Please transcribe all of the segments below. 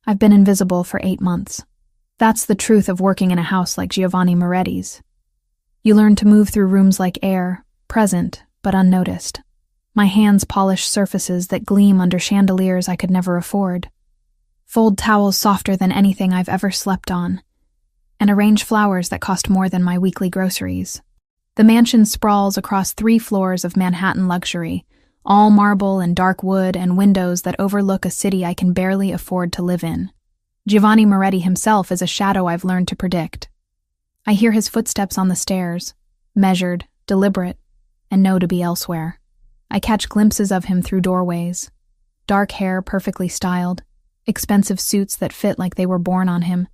I've been invisible for 8 months. That's the truth of working in a house like Giovanni Moretti's. You learn to move through rooms like air, present but unnoticed. My hands polish surfaces that gleam under chandeliers I could never afford. Fold towels softer than anything I've ever slept on, and arrange flowers that cost more than my weekly groceries. The mansion sprawls across 3 floors of Manhattan luxury, all marble and dark wood and windows that overlook a city I can barely afford to live in. Giovanni Moretti himself is a shadow I've learned to predict. I hear his footsteps on the stairs, measured, deliberate, and know to be elsewhere. I catch glimpses of him through doorways. Dark hair perfectly styled, expensive suits that fit like they were born on him,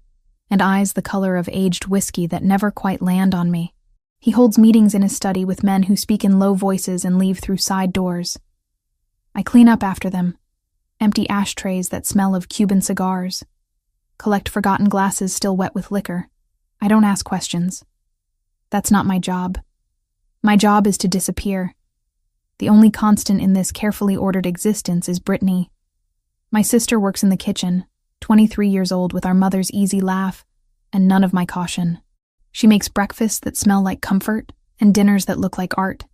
and eyes the color of aged whiskey that never quite land on me. He holds meetings in his study with men who speak in low voices and leave through side doors. I clean up after them, empty ashtrays that smell of Cuban cigars, collect forgotten glasses still wet with liquor. I don't ask questions. That's not my job. My job is to disappear. The only constant in this carefully ordered existence is Brittany. My sister works in the kitchen, 23 years old, with our mother's easy laugh and none of my caution. She makes breakfasts that smell like comfort and dinners that look like art.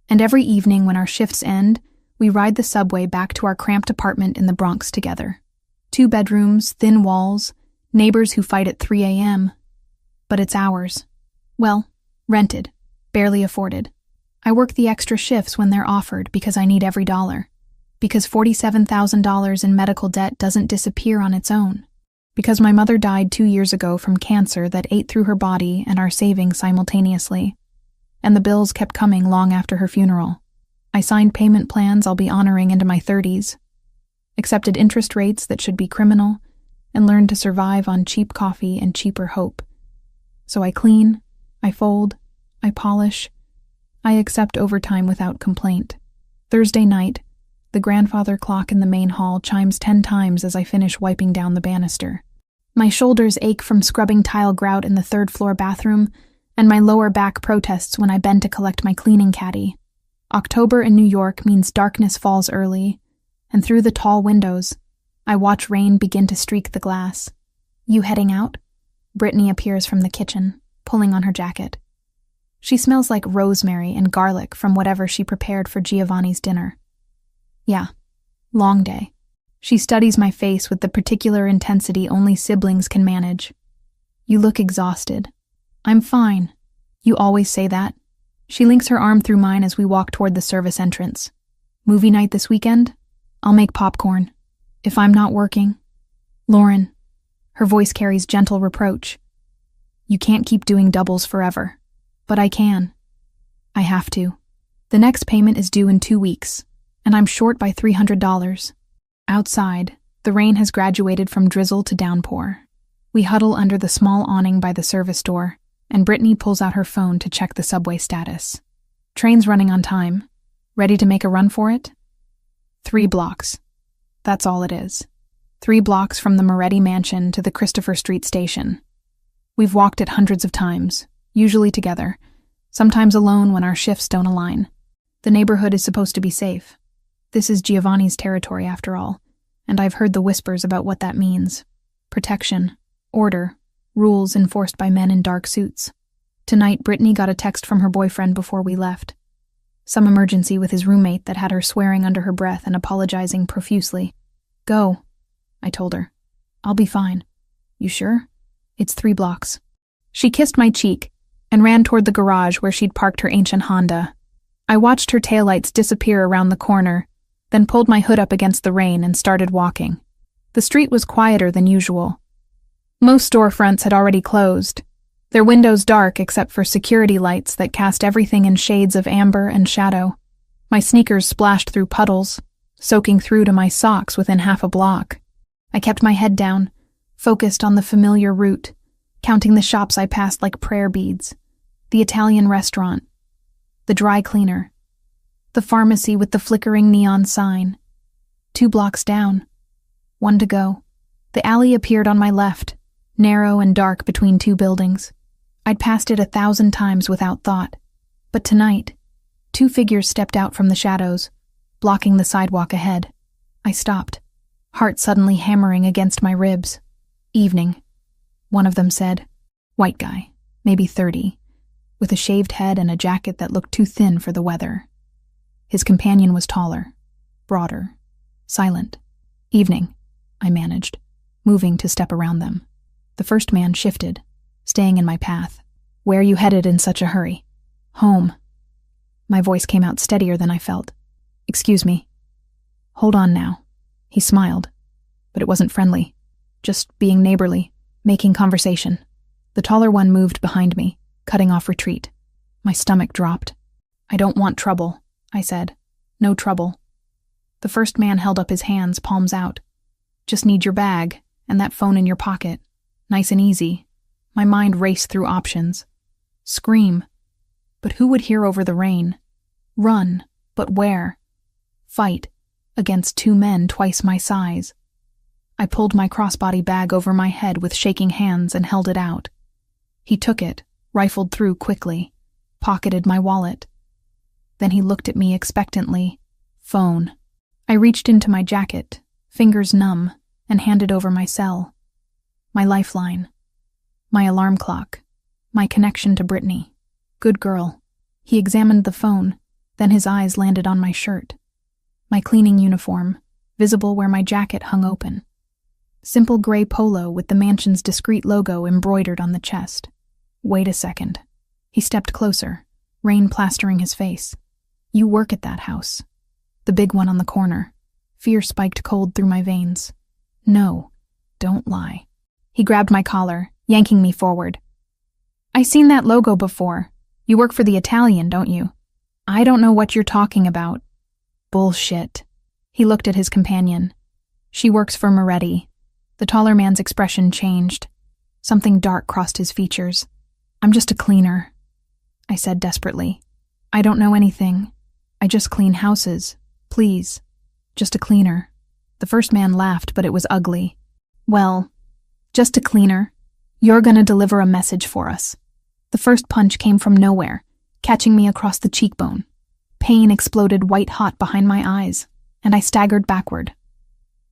And every evening when our shifts end, we ride the subway back to our cramped apartment in the Bronx together. 2 bedrooms, thin walls, neighbors who fight at 3 a.m. But it's ours. Well, rented, barely afforded. I work the extra shifts when they're offered because I need every dollar. Because $47,000 in medical debt doesn't disappear on its own. Because my mother died 2 years ago from cancer that ate through her body and our savings simultaneously. And the bills kept coming long after her funeral. I signed payment plans I'll be honoring into my 30s. Accepted interest rates that should be criminal, and learned to survive on cheap coffee and cheaper hope. So I clean, I fold, I polish, I accept overtime without complaint. Thursday night, the grandfather clock in the main hall chimes 10 times as I finish wiping down the banister. My shoulders ache from scrubbing tile grout in the 3rd-floor bathroom, and my lower back protests when I bend to collect my cleaning caddy. October in New York means darkness falls early, and through the tall windows, I watch rain begin to streak the glass. "You heading out?" Brittany appears from the kitchen, pulling on her jacket. She smells like rosemary and garlic from whatever she prepared for Giovanni's dinner. Yeah, long day. She studies my face with the particular intensity only siblings can manage. "You look exhausted." "I'm fine. You always say that." She links her arm through mine as we walk toward the service entrance. "Movie night this weekend? I'll make popcorn. If I'm not working." "Lauren." Her voice carries gentle reproach. "You can't keep doing doubles forever." "But I can. I have to. The next payment is due in 2 weeks, and I'm short by $300. Outside, the rain has graduated from drizzle to downpour. We huddle under the small awning by the service door, and Brittany pulls out her phone to check the subway status. Train's running on time. Ready to make a run for it? 3 blocks. That's all it is. 3 blocks from the Moretti mansion to the Christopher Street station. We've walked it hundreds of times, usually together, sometimes alone when our shifts don't align. The neighborhood is supposed to be safe. This is Giovanni's territory after all, and I've heard the whispers about what that means. Protection, order, rules enforced by men in dark suits. Tonight, Brittany got a text from her boyfriend before we left. Some emergency with his roommate that had her swearing under her breath and apologizing profusely. "Go," I told her. "I'll be fine." "You sure? It's 3 blocks." She kissed my cheek and ran toward the garage where she'd parked her ancient Honda. I watched her taillights disappear around the corner, then pulled my hood up against the rain and started walking. The street was quieter than usual. Most storefronts had already closed, their windows dark except for security lights that cast everything in shades of amber and shadow. My sneakers splashed through puddles, soaking through to my socks within half a block. I kept my head down, focused on the familiar route, counting the shops I passed like prayer beads. The Italian restaurant, the dry cleaner, the pharmacy with the flickering neon sign. 2 blocks down. 1 to go. The alley appeared on my left, narrow and dark between 2 buildings. I'd passed it 1,000 times without thought. But tonight, 2 figures stepped out from the shadows, blocking the sidewalk ahead. I stopped, heart suddenly hammering against my ribs. "Evening," one of them said. White guy, maybe 30, with a shaved head and a jacket that looked too thin for the weather. His companion was taller, broader, silent. "Evening," I managed, moving to step around them. The first man shifted, staying in my path. "Where are you headed in such a hurry?" "Home." My voice came out steadier than I felt. "Excuse me." "Hold on now." He smiled, but it wasn't friendly. Just being neighborly, making conversation. The taller one moved behind me, cutting off retreat. My stomach dropped. "I don't want trouble," I said. "No trouble." The first man held up his hands, palms out. "Just need your bag, and that phone in your pocket. Nice and easy." My mind raced through options. Scream. But who would hear over the rain? Run. But where? Fight. Against 2 men twice my size. I pulled my crossbody bag over my head with shaking hands and held it out. He took it, rifled through quickly, pocketed my wallet. Then he looked at me expectantly. Phone. I reached into my jacket, fingers numb, and handed over my cell. My lifeline. My alarm clock. My connection to Brittany. Good girl. He examined the phone, then his eyes landed on my shirt. My cleaning uniform, visible where my jacket hung open. Simple gray polo with the mansion's discreet logo embroidered on the chest. "Wait a second." He stepped closer, rain plastering his face. "You work at that house." The big one on the corner. Fear spiked cold through my veins. "No, don't lie." He grabbed my collar, yanking me forward. "I seen that logo before. You work for the Italian, don't you?" "I don't know what you're talking about." "Bullshit." He looked at his companion. "She works for Moretti." The taller man's expression changed. Something dark crossed his features. "I'm just a cleaner," I said desperately. "I don't know anything. I just clean houses. Please. Just a cleaner." The first man laughed, but it was ugly. "Well, just a cleaner. You're gonna deliver a message for us." The first punch came from nowhere, catching me across the cheekbone. Pain exploded white-hot behind my eyes, and I staggered backward.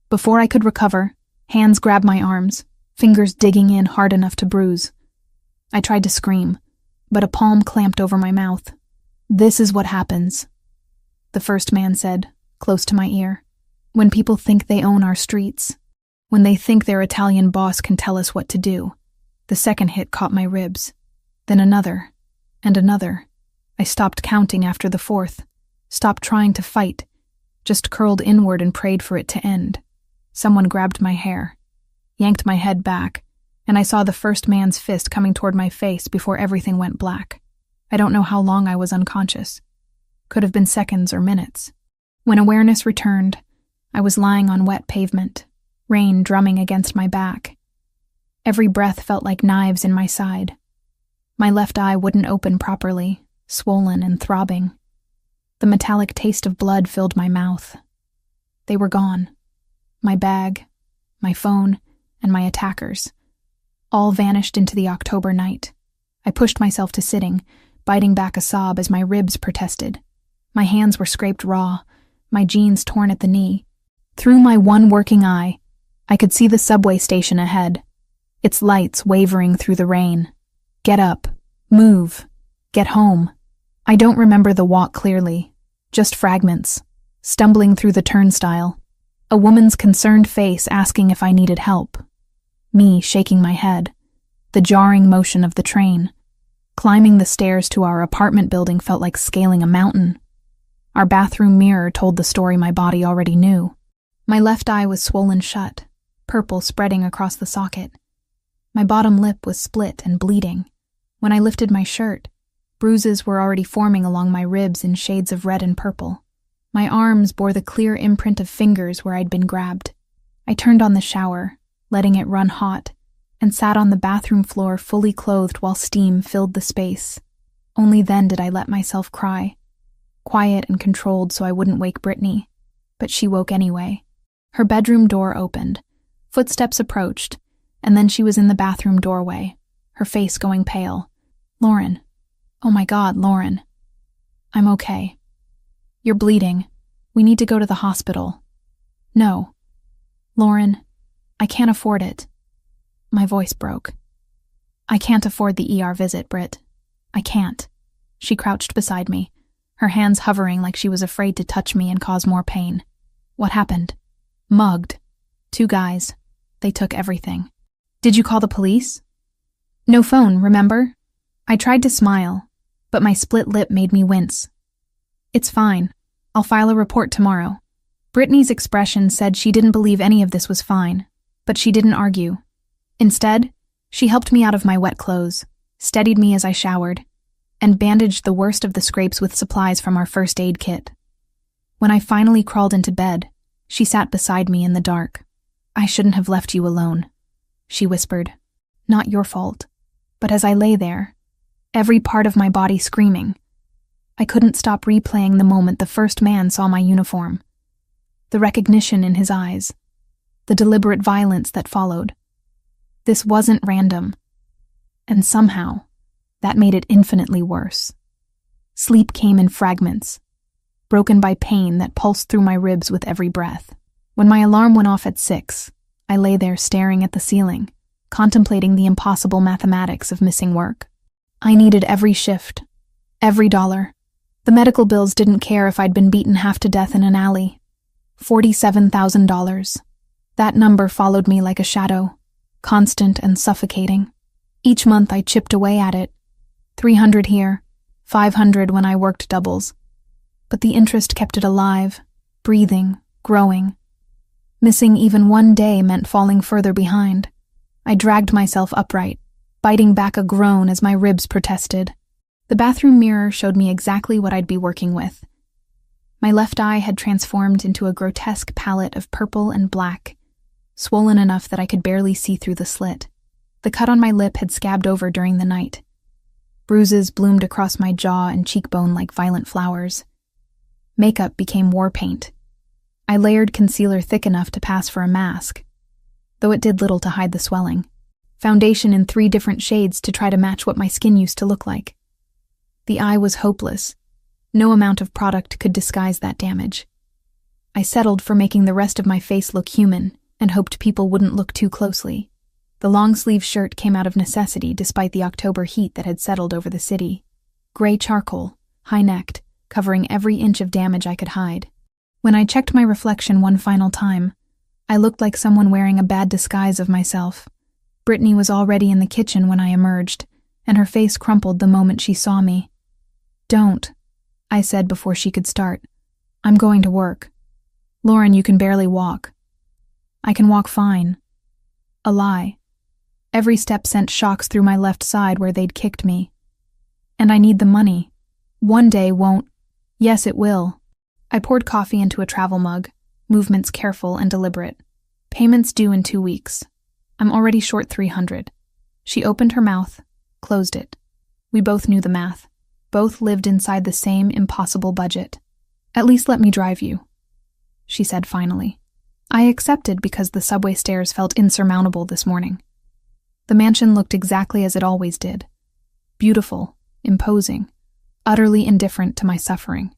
Before I could recover, hands grabbed my arms, fingers digging in hard enough to bruise. I tried to scream, but a palm clamped over my mouth. "This is what happens," the first man said, close to my ear. "When people think they own our streets. When they think their Italian boss can tell us what to do." The second hit caught my ribs. Then another, and another. I stopped counting after the fourth, stopped trying to fight, just curled inward and prayed for it to end. Someone grabbed my hair, yanked my head back, and I saw the first man's fist coming toward my face before everything went black. I don't know how long I was unconscious. Could have been seconds or minutes. When awareness returned, I was lying on wet pavement, rain drumming against my back. Every breath felt like knives in my side. My left eye wouldn't open properly, swollen and throbbing. The metallic taste of blood filled my mouth. They were gone. My bag, my phone, and my attackers. All vanished into the October night. I pushed myself to sitting, biting back a sob as my ribs protested. My hands were scraped raw, my jeans torn at the knee. Through my one working eye, I could see the subway station ahead, its lights wavering through the rain. Get up, move, get home. I don't remember the walk clearly, just fragments, stumbling through the turnstile. A woman's concerned face asking if I needed help. Me shaking my head. The jarring motion of the train. Climbing the stairs to our apartment building felt like scaling a mountain. Our bathroom mirror told the story my body already knew. My left eye was swollen shut, purple spreading across the socket. My bottom lip was split and bleeding. When I lifted my shirt, bruises were already forming along my ribs in shades of red and purple. My arms bore the clear imprint of fingers where I'd been grabbed. I turned on the shower, letting it run hot, and sat on the bathroom floor fully clothed while steam filled the space. Only then did I let myself cry, quiet and controlled so I wouldn't wake Brittany. But she woke anyway. Her bedroom door opened. Footsteps approached, and then she was in the bathroom doorway, her face going pale. "Lauren. Oh my God, Lauren." "I'm okay." "You're bleeding. We need to go to the hospital." "No." Lauren, I can't afford it. My voice broke. I can't afford the ER visit, Britt. I can't. She crouched beside me, her hands hovering like she was afraid to touch me and cause more pain. What happened? Mugged. 2 guys. They took everything. Did you call the police? No phone, remember? I tried to smile, but my split lip made me wince. It's fine. I'll file a report tomorrow. Brittany's expression said she didn't believe any of this was fine, but she didn't argue. Instead, she helped me out of my wet clothes, steadied me as I showered, and bandaged the worst of the scrapes with supplies from our first aid kit. When I finally crawled into bed, she sat beside me in the dark. I shouldn't have left you alone, she whispered. Not your fault. But as I lay there, every part of my body screaming, I couldn't stop replaying the moment the first man saw my uniform. The recognition in his eyes, the deliberate violence that followed. This wasn't random, and somehow, that made it infinitely worse. Sleep came in fragments, broken by pain that pulsed through my ribs with every breath. When my alarm went off at 6, I lay there staring at the ceiling, contemplating the impossible mathematics of missing work. I needed every shift, every dollar. The medical bills didn't care if I'd been beaten half to death in an alley. $47,000. That number followed me like a shadow, constant and suffocating. Each month I chipped away at it. 300 here, 500 when I worked doubles. But the interest kept it alive, breathing, growing. Missing even one day meant falling further behind. I dragged myself upright, biting back a groan as my ribs protested. The bathroom mirror showed me exactly what I'd be working with. My left eye had transformed into a grotesque palette of purple and black, swollen enough that I could barely see through the slit. The cut on my lip had scabbed over during the night. Bruises bloomed across my jaw and cheekbone like violent flowers. Makeup became war paint. I layered concealer thick enough to pass for a mask, though it did little to hide the swelling. Foundation in 3 different shades to try to match what my skin used to look like. The eye was hopeless. No amount of product could disguise that damage. I settled for making the rest of my face look human and hoped people wouldn't look too closely. The long-sleeve shirt came out of necessity despite the October heat that had settled over the city. Gray charcoal, high-necked, covering every inch of damage I could hide. When I checked my reflection one final time, I looked like someone wearing a bad disguise of myself. Brittany was already in the kitchen when I emerged, and her face crumpled the moment she saw me. Don't, I said before she could start. I'm going to work. Lauren, you can barely walk. I can walk fine. A lie. Every step sent shocks through my left side where they'd kicked me. And I need the money. One day won't. Yes, it will. I poured coffee into a travel mug, movements careful and deliberate. Payments due in 2 weeks. I'm already short 300. She opened her mouth, closed it. We both knew the math. Both lived inside the same impossible budget. At least let me drive you, she said finally. I accepted because the subway stairs felt insurmountable this morning. The mansion looked exactly as it always did. Beautiful, imposing, utterly indifferent to my suffering.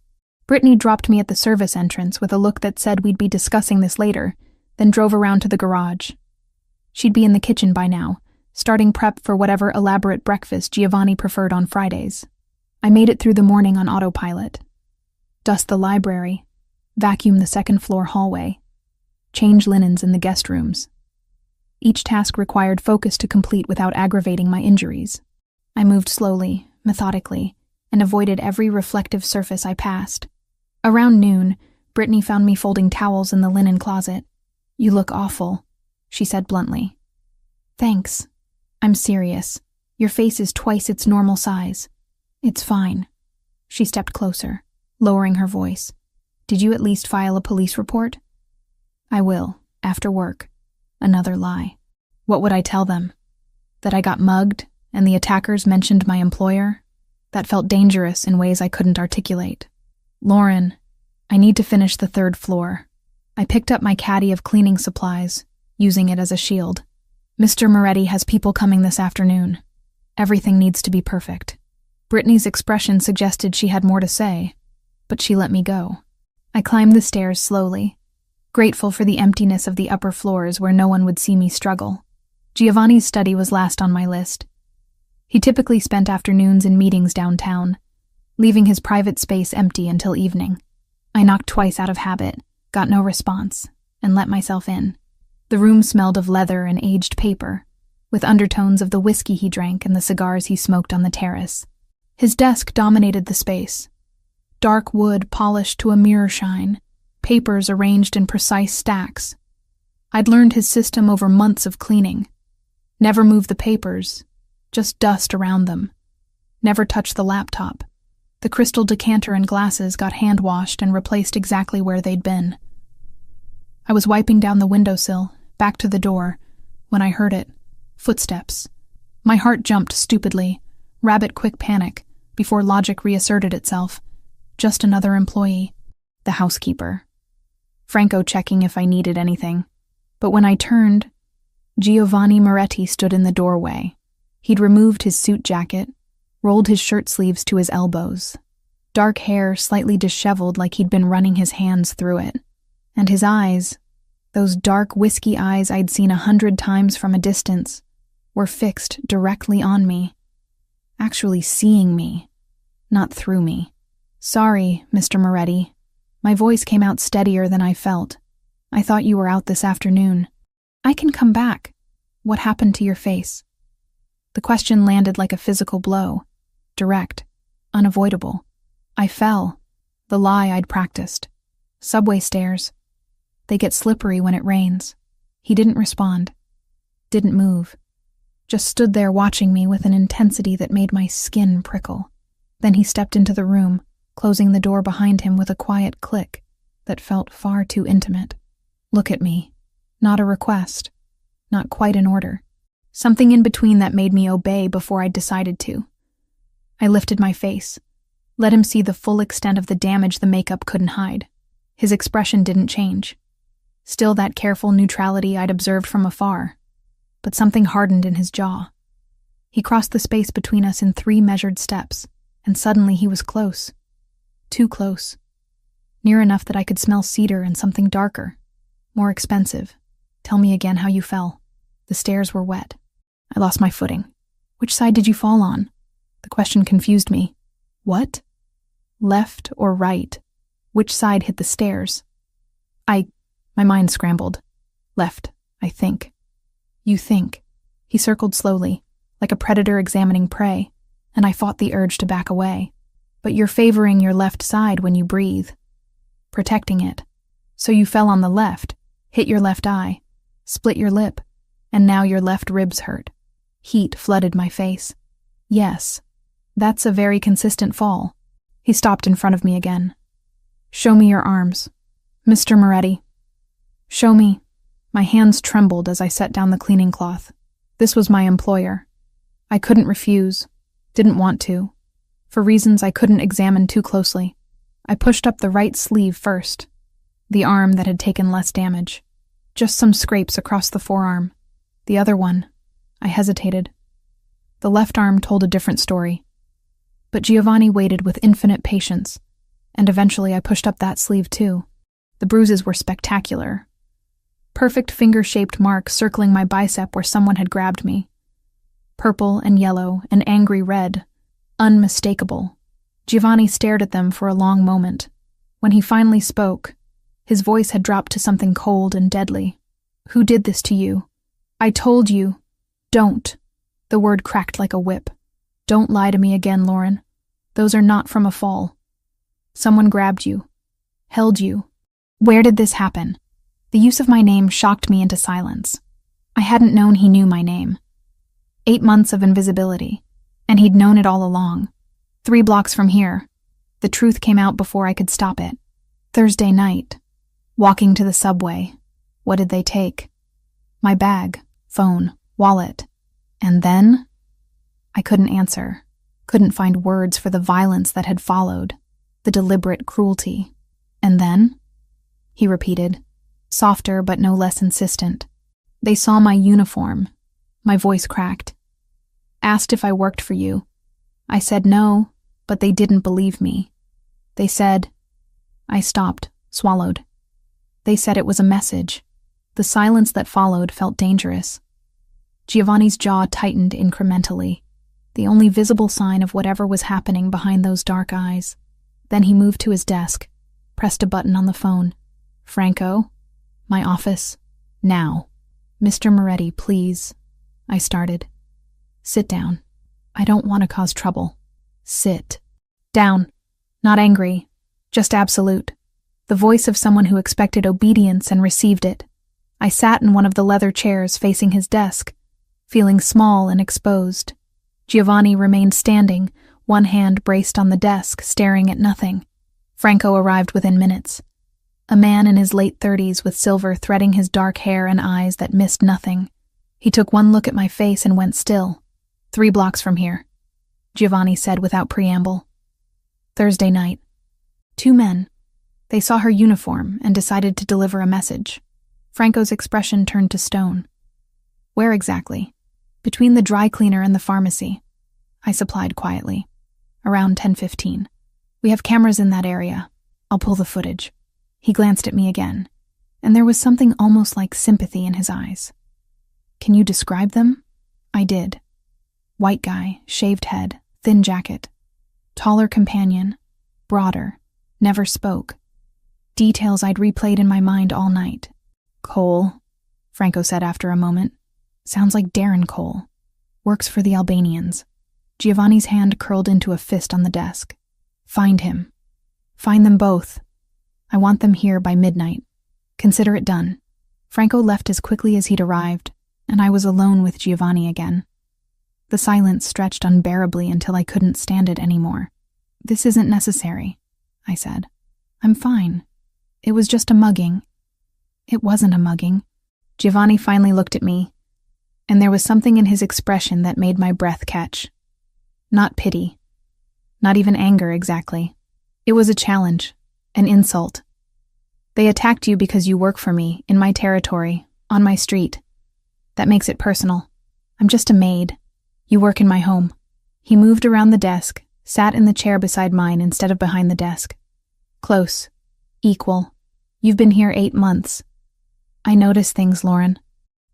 Brittany dropped me at the service entrance with a look that said we'd be discussing this later, then drove around to the garage. She'd be in the kitchen by now, starting prep for whatever elaborate breakfast Giovanni preferred on Fridays. I made it through the morning on autopilot. Dust the library, vacuum the second-floor hallway, change linens in the guest rooms. Each task required focus to complete without aggravating my injuries. I moved slowly, methodically, and avoided every reflective surface I passed. Around noon, Brittany found me folding towels in the linen closet. You look awful, she said bluntly. Thanks. I'm serious. Your face is twice its normal size. It's fine. She stepped closer, lowering her voice. Did you at least file a police report? I will, after work. Another lie. What would I tell them? That I got mugged and the attackers mentioned my employer? That felt dangerous in ways I couldn't articulate. Lauren, I need to finish the 3rd floor. I picked up my caddy of cleaning supplies, using it as a shield. Mr. Moretti has people coming this afternoon. Everything needs to be perfect. Brittany's expression suggested she had more to say, but she let me go. I climbed the stairs slowly, grateful for the emptiness of the upper floors where no one would see me struggle. Giovanni's study was last on my list. He typically spent afternoons in meetings downtown, leaving his private space empty until evening. I knocked twice out of habit, got no response, and let myself in. The room smelled of leather and aged paper, with undertones of the whiskey he drank and the cigars he smoked on the terrace. His desk dominated the space. Dark wood polished to a mirror shine, papers arranged in precise stacks. I'd learned his system over months of cleaning. Never move the papers, just dust around them. Never touch the laptop. The crystal decanter and glasses got hand-washed and replaced exactly where they'd been. I was wiping down the windowsill, back to the door, when I heard it. Footsteps. My heart jumped stupidly, rabbit-quick panic, before logic reasserted itself. Just another employee. The housekeeper. Franco checking if I needed anything. But when I turned, Giovanni Moretti stood in the doorway. He'd removed his suit jacket, rolled his shirt sleeves to his elbows. Dark hair slightly disheveled like he'd been running his hands through it. And his eyes, those dark whiskey eyes I'd seen 100 times from a distance, were fixed directly on me. Actually seeing me, not through me. "Sorry, Mr. Moretti." My voice came out steadier than I felt. "I thought you were out this afternoon." "I can come back. What happened to your face?" The question landed like a physical blow. Direct. Unavoidable. I fell. The lie I'd practiced. Subway stairs. They get slippery when it rains. He didn't respond. Didn't move. Just stood there watching me with an intensity that made my skin prickle. Then he stepped into the room, closing the door behind him with a quiet click that felt far too intimate. Look at me. Not a request. Not quite an order. Something in between that made me obey before I'd decided to. I lifted my face, let him see the full extent of the damage the makeup couldn't hide. His expression didn't change. Still that careful neutrality I'd observed from afar. But something hardened in his jaw. He crossed the space between us in 3 measured steps, and suddenly he was close. Too close. Near enough that I could smell cedar and something darker. More expensive. "Tell me again how you fell." The stairs were wet. I lost my footing. "Which side did you fall on?" The question confused me. What? Left or right? Which side hit the stairs? My mind scrambled. Left, I think. "You think." He circled slowly, like a predator examining prey, and I fought the urge to back away. "But you're favoring your left side when you breathe. Protecting it. So you fell on the left, hit your left eye, split your lip, and now your left ribs hurt." Heat flooded my face. "Yes, that's a very consistent fall." He stopped in front of me again. "Show me your arms. Mr. Moretti. Show me." My hands trembled as I set down the cleaning cloth. This was my employer. I couldn't refuse, didn't want to, for reasons I couldn't examine too closely. I pushed up the right sleeve first, the arm that had taken less damage. Just some scrapes across the forearm. The other one, I hesitated. The left arm told a different story. But Giovanni waited with infinite patience, and eventually I pushed up that sleeve too. The bruises were spectacular. Perfect finger-shaped marks circling my bicep where someone had grabbed me. Purple and yellow and angry red. Unmistakable. Giovanni stared at them for a long moment. When he finally spoke, his voice had dropped to something cold and deadly. "Who did this to you? I told you. Don't." The word cracked like a whip. "Don't lie to me again, Lauren. Those are not from a fall. Someone grabbed you. Held you. Where did this happen?" The use of my name shocked me into silence. I hadn't known he knew my name. 8 months of invisibility, and he'd known it all along. 3 blocks from here. The truth came out before I could stop it. Thursday night. Walking to the subway. What did they take? My bag, phone, wallet. And then? I couldn't answer. Couldn't find words for the violence that had followed. The deliberate cruelty. And then? He repeated. Softer but no less insistent. "They saw my uniform." My voice cracked. "Asked if I worked for you. I said no, but they didn't believe me. They said..." I stopped, swallowed. They said it was a message. The silence that followed felt dangerous. Giovanni's jaw tightened incrementally, the only visible sign of whatever was happening behind those dark eyes. Then he moved to his desk, pressed a button on the phone. "Franco? My office? Now." "Mr. Moretti, please," I started. "Sit down. I don't want to cause trouble." "Sit down." Not angry, just absolute. The voice of someone who expected obedience and received it. I sat in one of the leather chairs facing his desk, feeling small and exposed. Giovanni remained standing, one hand braced on the desk, staring at nothing. Franco arrived within minutes. A man in his late 30s with silver threading his dark hair and eyes that missed nothing. He took one look at my face and went still. 3 blocks from here, Giovanni said without preamble. Thursday night. 2 men. They saw her uniform and decided to deliver a message. Franco's expression turned to stone. "Where exactly?" "Between the dry cleaner and the pharmacy," I supplied quietly. "Around 10:15. We have cameras in that area. I'll pull the footage." He glanced at me again, and there was something almost like sympathy in his eyes. "Can you describe them?" I did. White guy, shaved head, thin jacket. Taller companion, broader, never spoke. Details I'd replayed in my mind all night. "Cole," Franco said after a moment. "Sounds like Darren Cole. Works for the Albanians." Giovanni's hand curled into a fist on the desk. "Find him. Find them both. I want them here by midnight. Consider it done." Franco left as quickly as he'd arrived, and I was alone with Giovanni again. The silence stretched unbearably until I couldn't stand it anymore. "This isn't necessary," I said. "I'm fine. It was just a mugging." "It wasn't a mugging." Giovanni finally looked at me, and there was something in his expression that made my breath catch. Not pity. Not even anger exactly. It was a challenge. An insult. "They attacked you because you work for me, in my territory, on my street. That makes it personal. I'm just a maid. You work in my home." He moved around the desk, sat in the chair beside mine instead of behind the desk. "Close. Equal. You've been here 8 months. I notice things, Lauren.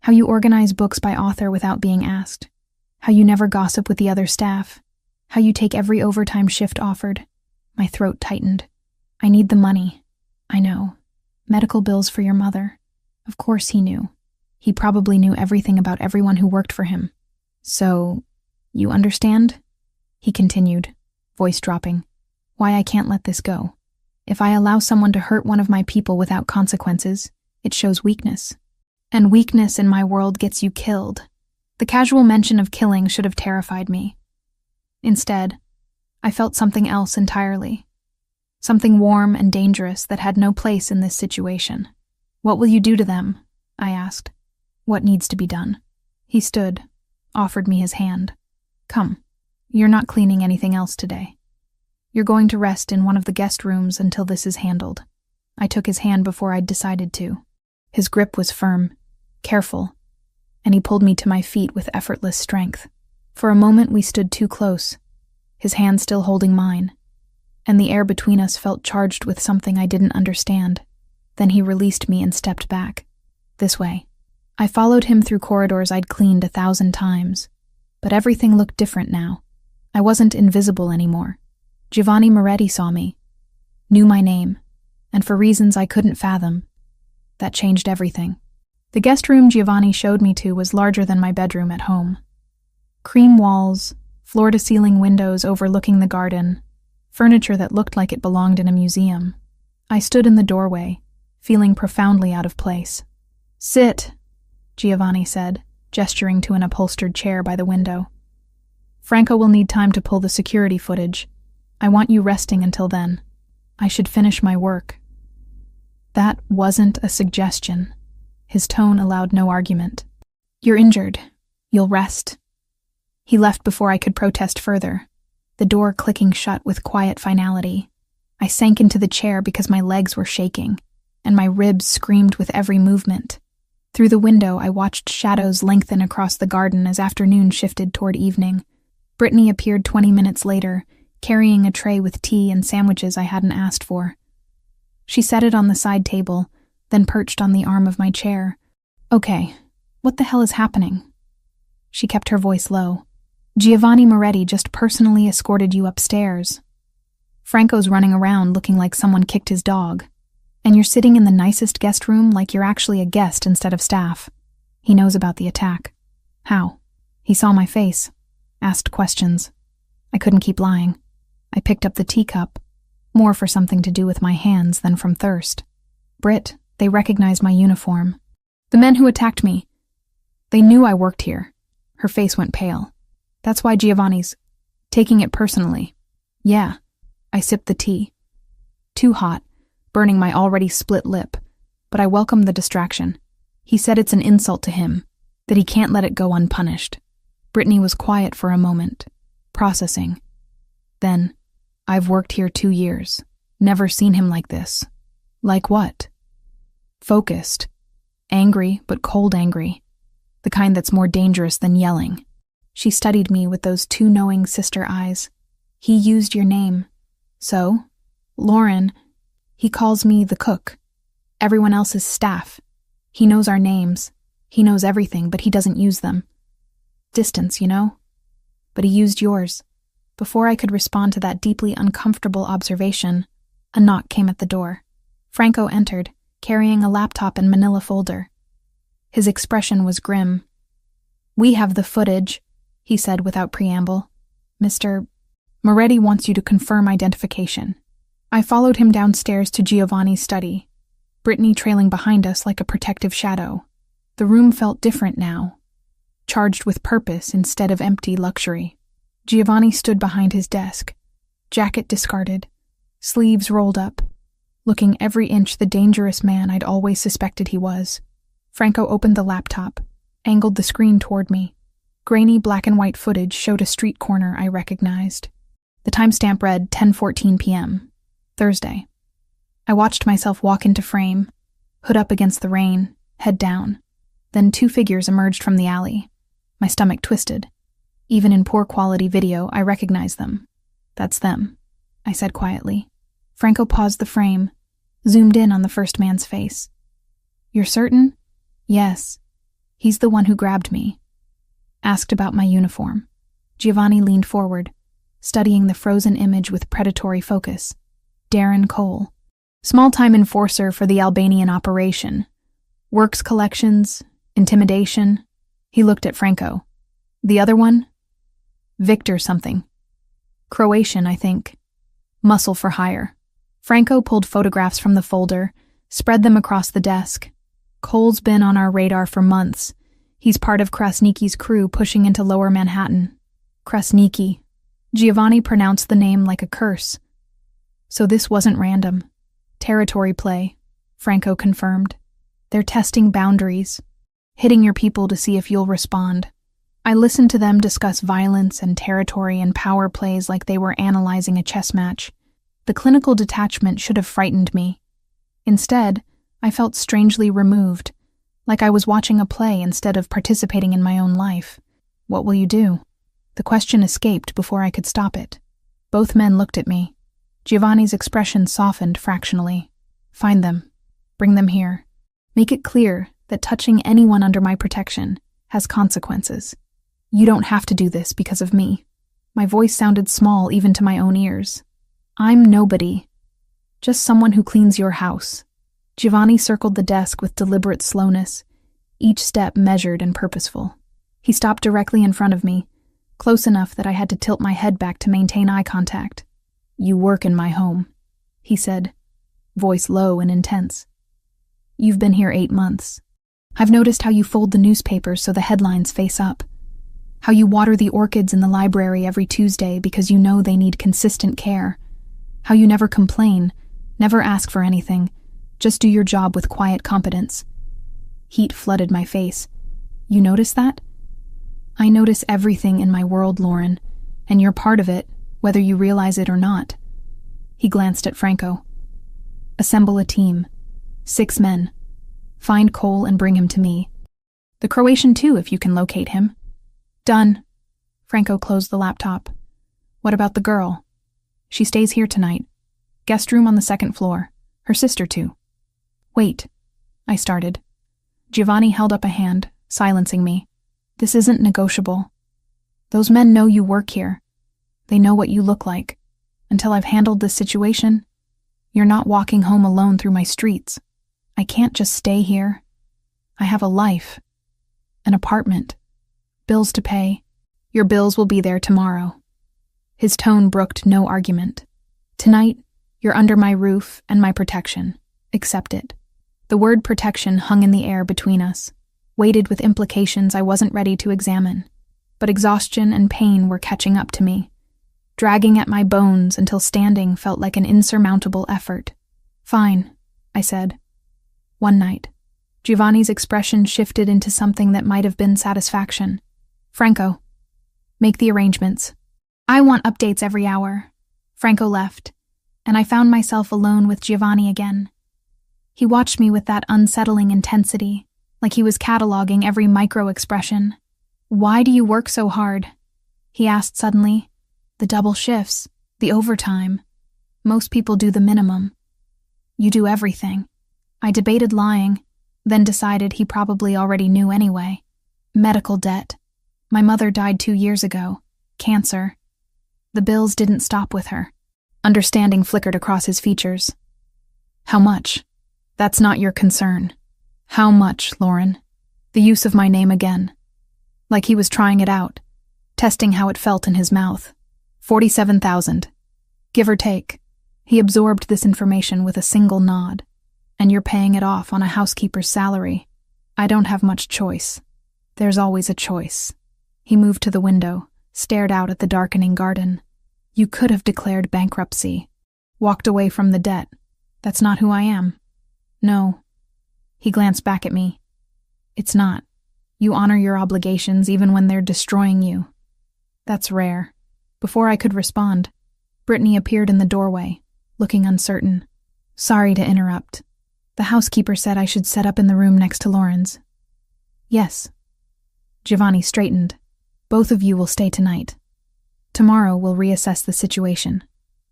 How you organize books by author without being asked. How you never gossip with the other staff. How you take every overtime shift offered." My throat tightened. "I need the money. I know. Medical bills for your mother." Of course he knew. He probably knew everything about everyone who worked for him. "So, you understand?" He continued, voice dropping. "Why I can't let this go. If I allow someone to hurt one of my people without consequences, it shows weakness. And weakness in my world gets you killed." The casual mention of killing should have terrified me. Instead, I felt something else entirely. Something warm and dangerous that had no place in this situation. "What will you do to them?" I asked. "What needs to be done?" He stood, offered me his hand. "Come. You're not cleaning anything else today. You're going to rest in one of the guest rooms until this is handled." I took his hand before I'd decided to. His grip was firm, careful, and he pulled me to my feet with effortless strength. For a moment we stood too close, his hand still holding mine, and the air between us felt charged with something I didn't understand. Then he released me and stepped back. "This way." I followed him through corridors I'd cleaned 1,000 times, but everything looked different now. I wasn't invisible anymore. Giovanni Moretti saw me, knew my name, and for reasons I couldn't fathom. That changed everything. The guest room Giovanni showed me to was larger than my bedroom at home. Cream walls, floor-to-ceiling windows overlooking the garden, furniture that looked like it belonged in a museum. I stood in the doorway, feeling profoundly out of place. "Sit," Giovanni said, gesturing to an upholstered chair by the window. "Franco will need time to pull the security footage. I want you resting until then. I should finish my work." That wasn't a suggestion. His tone allowed no argument. "You're injured. You'll rest." He left before I could protest further, the door clicking shut with quiet finality. I sank into the chair because my legs were shaking, and my ribs screamed with every movement. Through the window, I watched shadows lengthen across the garden as afternoon shifted toward evening. Brittany appeared 20 minutes later, carrying a tray with tea and sandwiches I hadn't asked for. She set it on the side table, then perched on the arm of my chair. Okay, what the hell is happening? She kept her voice low. Giovanni Moretti just personally escorted you upstairs. Franco's running around looking like someone kicked his dog. And you're sitting in the nicest guest room like you're actually a guest instead of staff. He knows about the attack. How? He saw my face. Asked questions. I couldn't keep lying. I picked up the teacup, more for something to do with my hands than from thirst. Britt, they recognized my uniform. The men who attacked me. They knew I worked here. Her face went pale. That's why Giovanni's taking it personally. Yeah. I sipped the tea. Too hot, burning my already split lip, but I welcomed the distraction. He said it's an insult to him, that he can't let it go unpunished. Brittany was quiet for a moment, processing. Then, I've worked here 2 years. Never seen him like this. Like what? Focused. Angry, but cold angry. The kind that's more dangerous than yelling. She studied me with those 2 knowing sister eyes. He used your name. So, Lauren, he calls me the cook. Everyone else is staff. He knows our names. He knows everything, but he doesn't use them. Distance, you know? But he used yours. Before I could respond to that deeply uncomfortable observation, a knock came at the door. Franco entered, carrying a laptop and manila folder. His expression was grim. We have the footage, he said without preamble. Mr. Moretti wants you to confirm identification. I followed him downstairs to Giovanni's study, Brittany trailing behind us like a protective shadow. The room felt different now, charged with purpose instead of empty luxury. Giovanni stood behind his desk, jacket discarded, sleeves rolled up, looking every inch the dangerous man I'd always suspected he was. Franco opened the laptop, angled the screen toward me. Grainy black and white footage showed a street corner I recognized. The timestamp read 10:14 p.m., Thursday. I watched myself walk into frame, hood up against the rain, head down. Then 2 figures emerged from the alley. My stomach twisted. Even in poor quality video, I recognized them. That's them, I said quietly. Franco paused the frame, zoomed in on the first man's face. You're certain? Yes. He's the one who grabbed me. Asked about my uniform. Giovanni leaned forward, studying the frozen image with predatory focus. Darren Cole. Small-time enforcer for the Albanian operation. Works collections, intimidation. He looked at Franco. The other one? Victor something. Croatian, I think. Muscle for hire. Franco pulled photographs from the folder, spread them across the desk. Cole's been on our radar for months. He's part of Krasniki's crew pushing into Lower Manhattan. Krasniki. Giovanni pronounced the name like a curse. So this wasn't random. Territory play, Franco confirmed. They're testing boundaries, hitting your people to see if you'll respond. I listened to them discuss violence and territory and power plays like they were analyzing a chess match. The clinical detachment should have frightened me. Instead, I felt strangely removed, like I was watching a play instead of participating in my own life. What will you do? The question escaped before I could stop it. Both men looked at me. Giovanni's expression softened fractionally. Find them. Bring them here. Make it clear that touching anyone under my protection has consequences. You don't have to do this because of me. My voice sounded small even to my own ears. I'm nobody. Just someone who cleans your house. Giovanni circled the desk with deliberate slowness, each step measured and purposeful. He stopped directly in front of me, close enough that I had to tilt my head back to maintain eye contact. You work in my home, he said, voice low and intense. You've been here 8 months. I've noticed how you fold the newspapers so the headlines face up. How you water the orchids in the library every Tuesday because you know they need consistent care. How you never complain, never ask for anything, just do your job with quiet competence. Heat flooded my face. You notice that? I notice everything in my world, Lauren, and you're part of it, whether you realize it or not. He glanced at Franco. Assemble a team. 6 men. Find Cole and bring him to me. The Croatian too, if you can locate him. Done. Franco closed the laptop. What about the girl? She stays here tonight. Guest room on the 2nd floor. Her sister too. Wait. I started. Giovanni held up a hand, silencing me. This isn't negotiable. Those men know you work here. They know what you look like. Until I've handled this situation, you're not walking home alone through my streets. I can't just stay here. I have a life. An apartment. Bills to pay. Your bills will be there tomorrow. His tone brooked no argument. Tonight, you're under my roof and my protection. Accept it. The word protection hung in the air between us, weighted with implications I wasn't ready to examine. But exhaustion and pain were catching up to me, dragging at my bones until standing felt like an insurmountable effort. Fine, I said. One night, Giovanni's expression shifted into something that might have been satisfaction. Franco, make the arrangements. I want updates every hour. Franco left, and I found myself alone with Giovanni again. He watched me with that unsettling intensity, like he was cataloging every micro-expression. Why do you work so hard? He asked suddenly. The double shifts, the overtime. Most people do the minimum. You do everything. I debated lying, then decided he probably already knew anyway. Medical debt. My mother died 2 years ago. Cancer. The bills didn't stop with her. Understanding flickered across his features. How much? That's not your concern. How much, Lauren? The use of my name again. Like he was trying it out, testing how it felt in his mouth. 47,000. Give or take. He absorbed this information with a single nod. And you're paying it off on a housekeeper's salary. I don't have much choice. There's always a choice. He moved to the window, stared out at the darkening garden. You could have declared bankruptcy. Walked away from the debt. That's not who I am. No. He glanced back at me. It's not. You honor your obligations even when they're destroying you. That's rare. Before I could respond, Brittany appeared in the doorway, looking uncertain. Sorry to interrupt. The housekeeper said I should set up in the room next to Lauren's. Yes. Giovanni straightened. Both of you will stay tonight. Tomorrow we'll reassess the situation.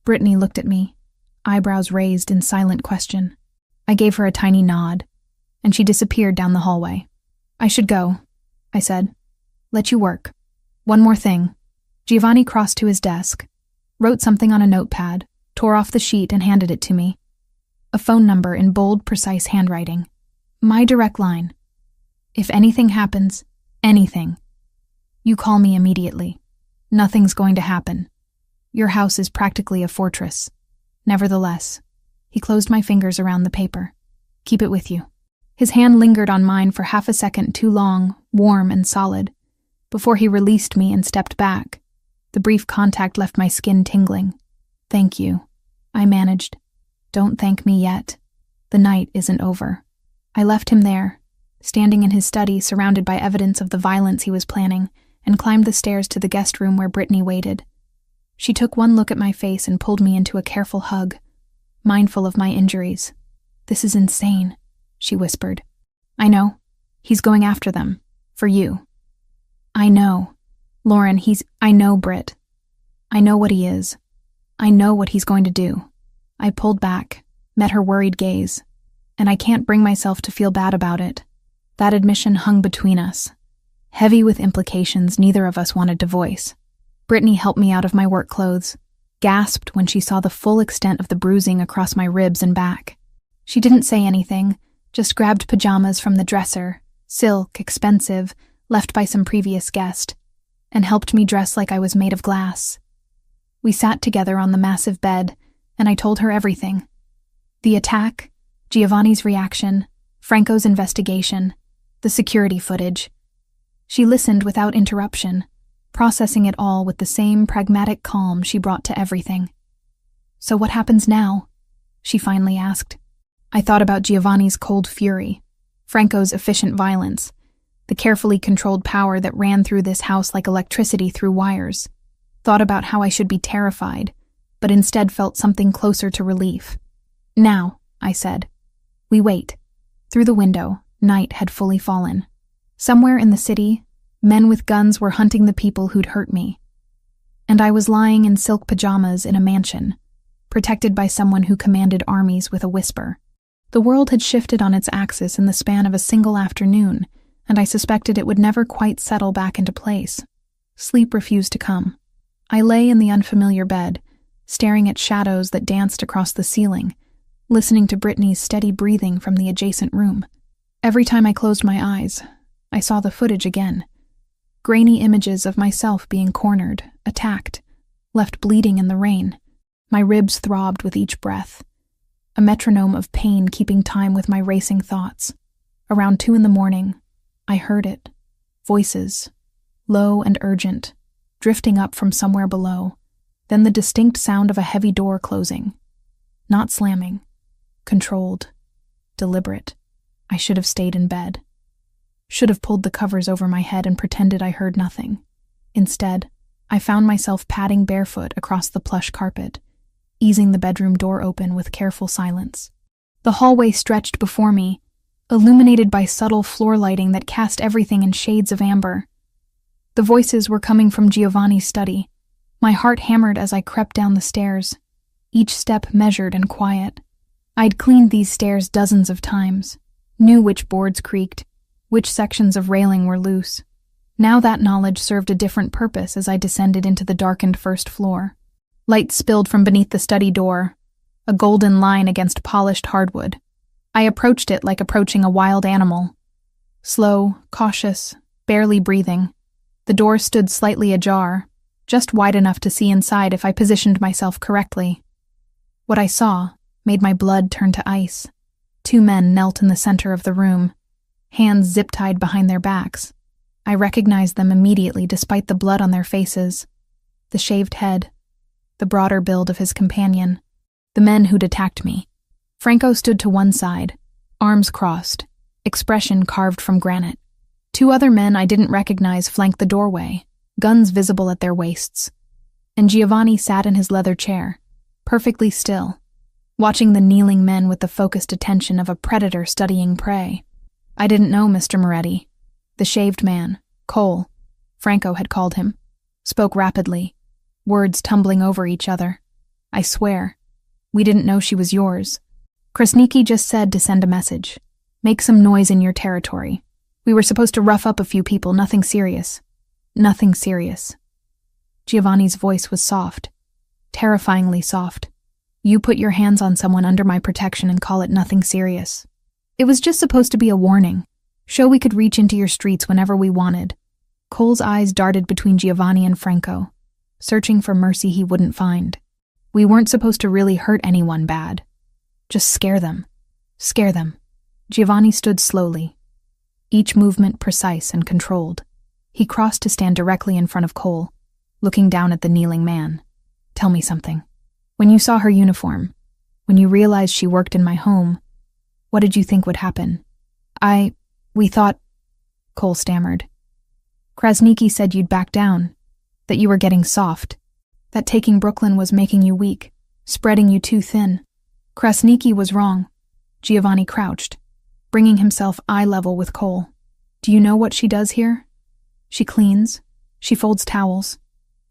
Brittany looked at me, eyebrows raised in silent question. I gave her a tiny nod, and she disappeared down the hallway. I should go, I said. Let you work. One more thing. Giovanni crossed to his desk, wrote something on a notepad, tore off the sheet and handed it to me. A phone number in bold, precise handwriting. My direct line. If anything happens, anything, you call me immediately. Nothing's going to happen. Your house is practically a fortress. Nevertheless, he closed my fingers around the paper. Keep it with you. His hand lingered on mine for half a second too long, warm and solid, before he released me and stepped back. The brief contact left my skin tingling. Thank you, I managed. Don't thank me yet. The night isn't over. I left him there, standing in his study surrounded by evidence of the violence he was planning, and climbed the stairs to the guest room where Brittany waited. She took one look at my face and pulled me into a careful hug, mindful of my injuries. This is insane, she whispered. I know. He's going after them. For you. I know. Lauren, I know Britt. I know what he is. I know what he's going to do. I pulled back, met her worried gaze, and I can't bring myself to feel bad about it. That admission hung between us, heavy with implications neither of us wanted to voice. Brittany helped me out of my work clothes, gasped when she saw the full extent of the bruising across my ribs and back. She didn't say anything, just grabbed pajamas from the dresser, silk, expensive, left by some previous guest, and helped me dress like I was made of glass. We sat together on the massive bed, and I told her everything. The attack, Giovanni's reaction, Franco's investigation, the security footage. She listened without interruption, processing it all with the same pragmatic calm she brought to everything. So what happens now? She finally asked. I thought about Giovanni's cold fury, Franco's efficient violence, the carefully controlled power that ran through this house like electricity through wires. Thought about how I should be terrified, but instead felt something closer to relief. Now, I said. We wait. Through the window, night had fully fallen. Somewhere in the city, men with guns were hunting the people who'd hurt me. And I was lying in silk pajamas in a mansion, protected by someone who commanded armies with a whisper. The world had shifted on its axis in the span of a single afternoon, and I suspected it would never quite settle back into place. Sleep refused to come. I lay in the unfamiliar bed, staring at shadows that danced across the ceiling, listening to Brittany's steady breathing from the adjacent room. Every time I closed my eyes, I saw the footage again. Grainy images of myself being cornered, attacked, left bleeding in the rain. My ribs throbbed with each breath, a metronome of pain keeping time with my racing thoughts. Around 2 a.m, I heard it. Voices, low and urgent, drifting up from somewhere below. Then the distinct sound of a heavy door closing. Not slamming. Controlled. Deliberate. I should have stayed in bed. Should have pulled the covers over my head and pretended I heard nothing. Instead, I found myself padding barefoot across the plush carpet, easing the bedroom door open with careful silence. The hallway stretched before me, illuminated by subtle floor lighting that cast everything in shades of amber. The voices were coming from Giovanni's study. My heart hammered as I crept down the stairs, each step measured and quiet. I'd cleaned these stairs dozens of times, knew which boards creaked, which sections of railing were loose. Now that knowledge served a different purpose as I descended into the darkened first floor. Light spilled from beneath the study door, a golden line against polished hardwood. I approached it like approaching a wild animal. Slow, cautious, barely breathing. The door stood slightly ajar, just wide enough to see inside if I positioned myself correctly. What I saw made my blood turn to ice. 2 men knelt in the center of the room, hands zip-tied behind their backs. I recognized them immediately despite the blood on their faces. The shaved head, the broader build of his companion, the men who'd attacked me. Franco stood to one side, arms crossed, expression carved from granite. 2 other men I didn't recognize flanked the doorway, guns visible at their waists. And Giovanni sat in his leather chair, perfectly still, watching the kneeling men with the focused attention of a predator studying prey. I didn't know Mr. Moretti. The shaved man, Cole, Franco had called him, spoke rapidly, words tumbling over each other. I swear, we didn't know she was yours. Krasniki just said to send a message. Make some noise in your territory. We were supposed to rough up a few people, nothing serious. Nothing serious. Giovanni's voice was soft, terrifyingly soft. You put your hands on someone under my protection and call it nothing serious. It was just supposed to be a warning. Show we could reach into your streets whenever we wanted. Cole's eyes darted between Giovanni and Franco, searching for mercy he wouldn't find. We weren't supposed to really hurt anyone bad. Just scare them. Scare them. Giovanni stood slowly, each movement precise and controlled. He crossed to stand directly in front of Cole, looking down at the kneeling man. Tell me something. When you saw her uniform, when you realized she worked in my home, what did you think would happen? We thought, Cole stammered. Krasniki said you'd back down, that you were getting soft, that taking Brooklyn was making you weak, spreading you too thin. Krasniki was wrong. Giovanni crouched, bringing himself eye level with Cole. Do you know what she does here? She cleans, she folds towels,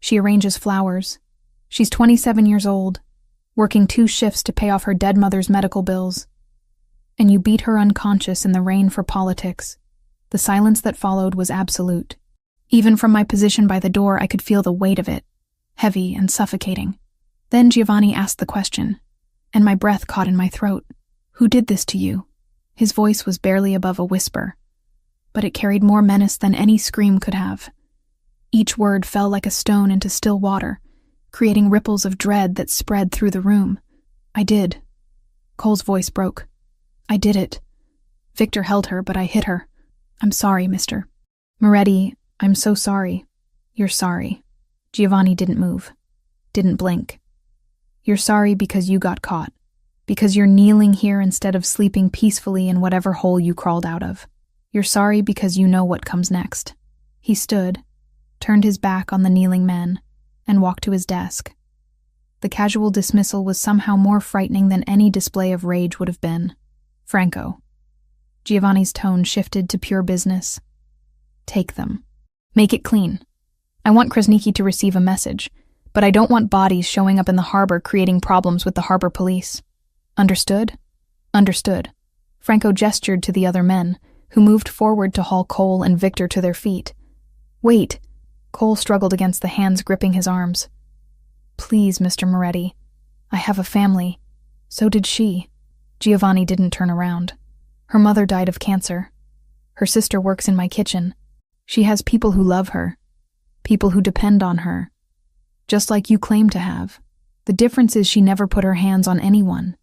she arranges flowers. She's 27 years old, working 2 shifts to pay off her dead mother's medical bills. And you beat her unconscious in the rain for politics. The silence that followed was absolute. Even from my position by the door, I could feel the weight of it, heavy and suffocating. Then Giovanni asked the question, and my breath caught in my throat. Who did this to you? His voice was barely above a whisper, but it carried more menace than any scream could have. Each word fell like a stone into still water, creating ripples of dread that spread through the room. I did. Cole's voice broke. I did it. Victor held her, but I hit her. I'm sorry, Mr. Moretti, I'm so sorry. You're sorry. Giovanni didn't move, didn't blink. You're sorry because you got caught, because you're kneeling here instead of sleeping peacefully in whatever hole you crawled out of. You're sorry because you know what comes next. He stood, turned his back on the kneeling men, and walked to his desk. The casual dismissal was somehow more frightening than any display of rage would have been. Franco. Giovanni's tone shifted to pure business. Take them. Make it clean. I want Krasniki to receive a message, but I don't want bodies showing up in the harbor creating problems with the harbor police. Understood? Understood. Franco gestured to the other men, who moved forward to haul Cole and Victor to their feet. Wait. Cole struggled against the hands gripping his arms. Please, Mr. Moretti. I have a family. So did she. Giovanni didn't turn around. Her mother died of cancer. Her sister works in my kitchen. She has people who love her. People who depend on her. Just like you claim to have. The difference is she never put her hands on anyone.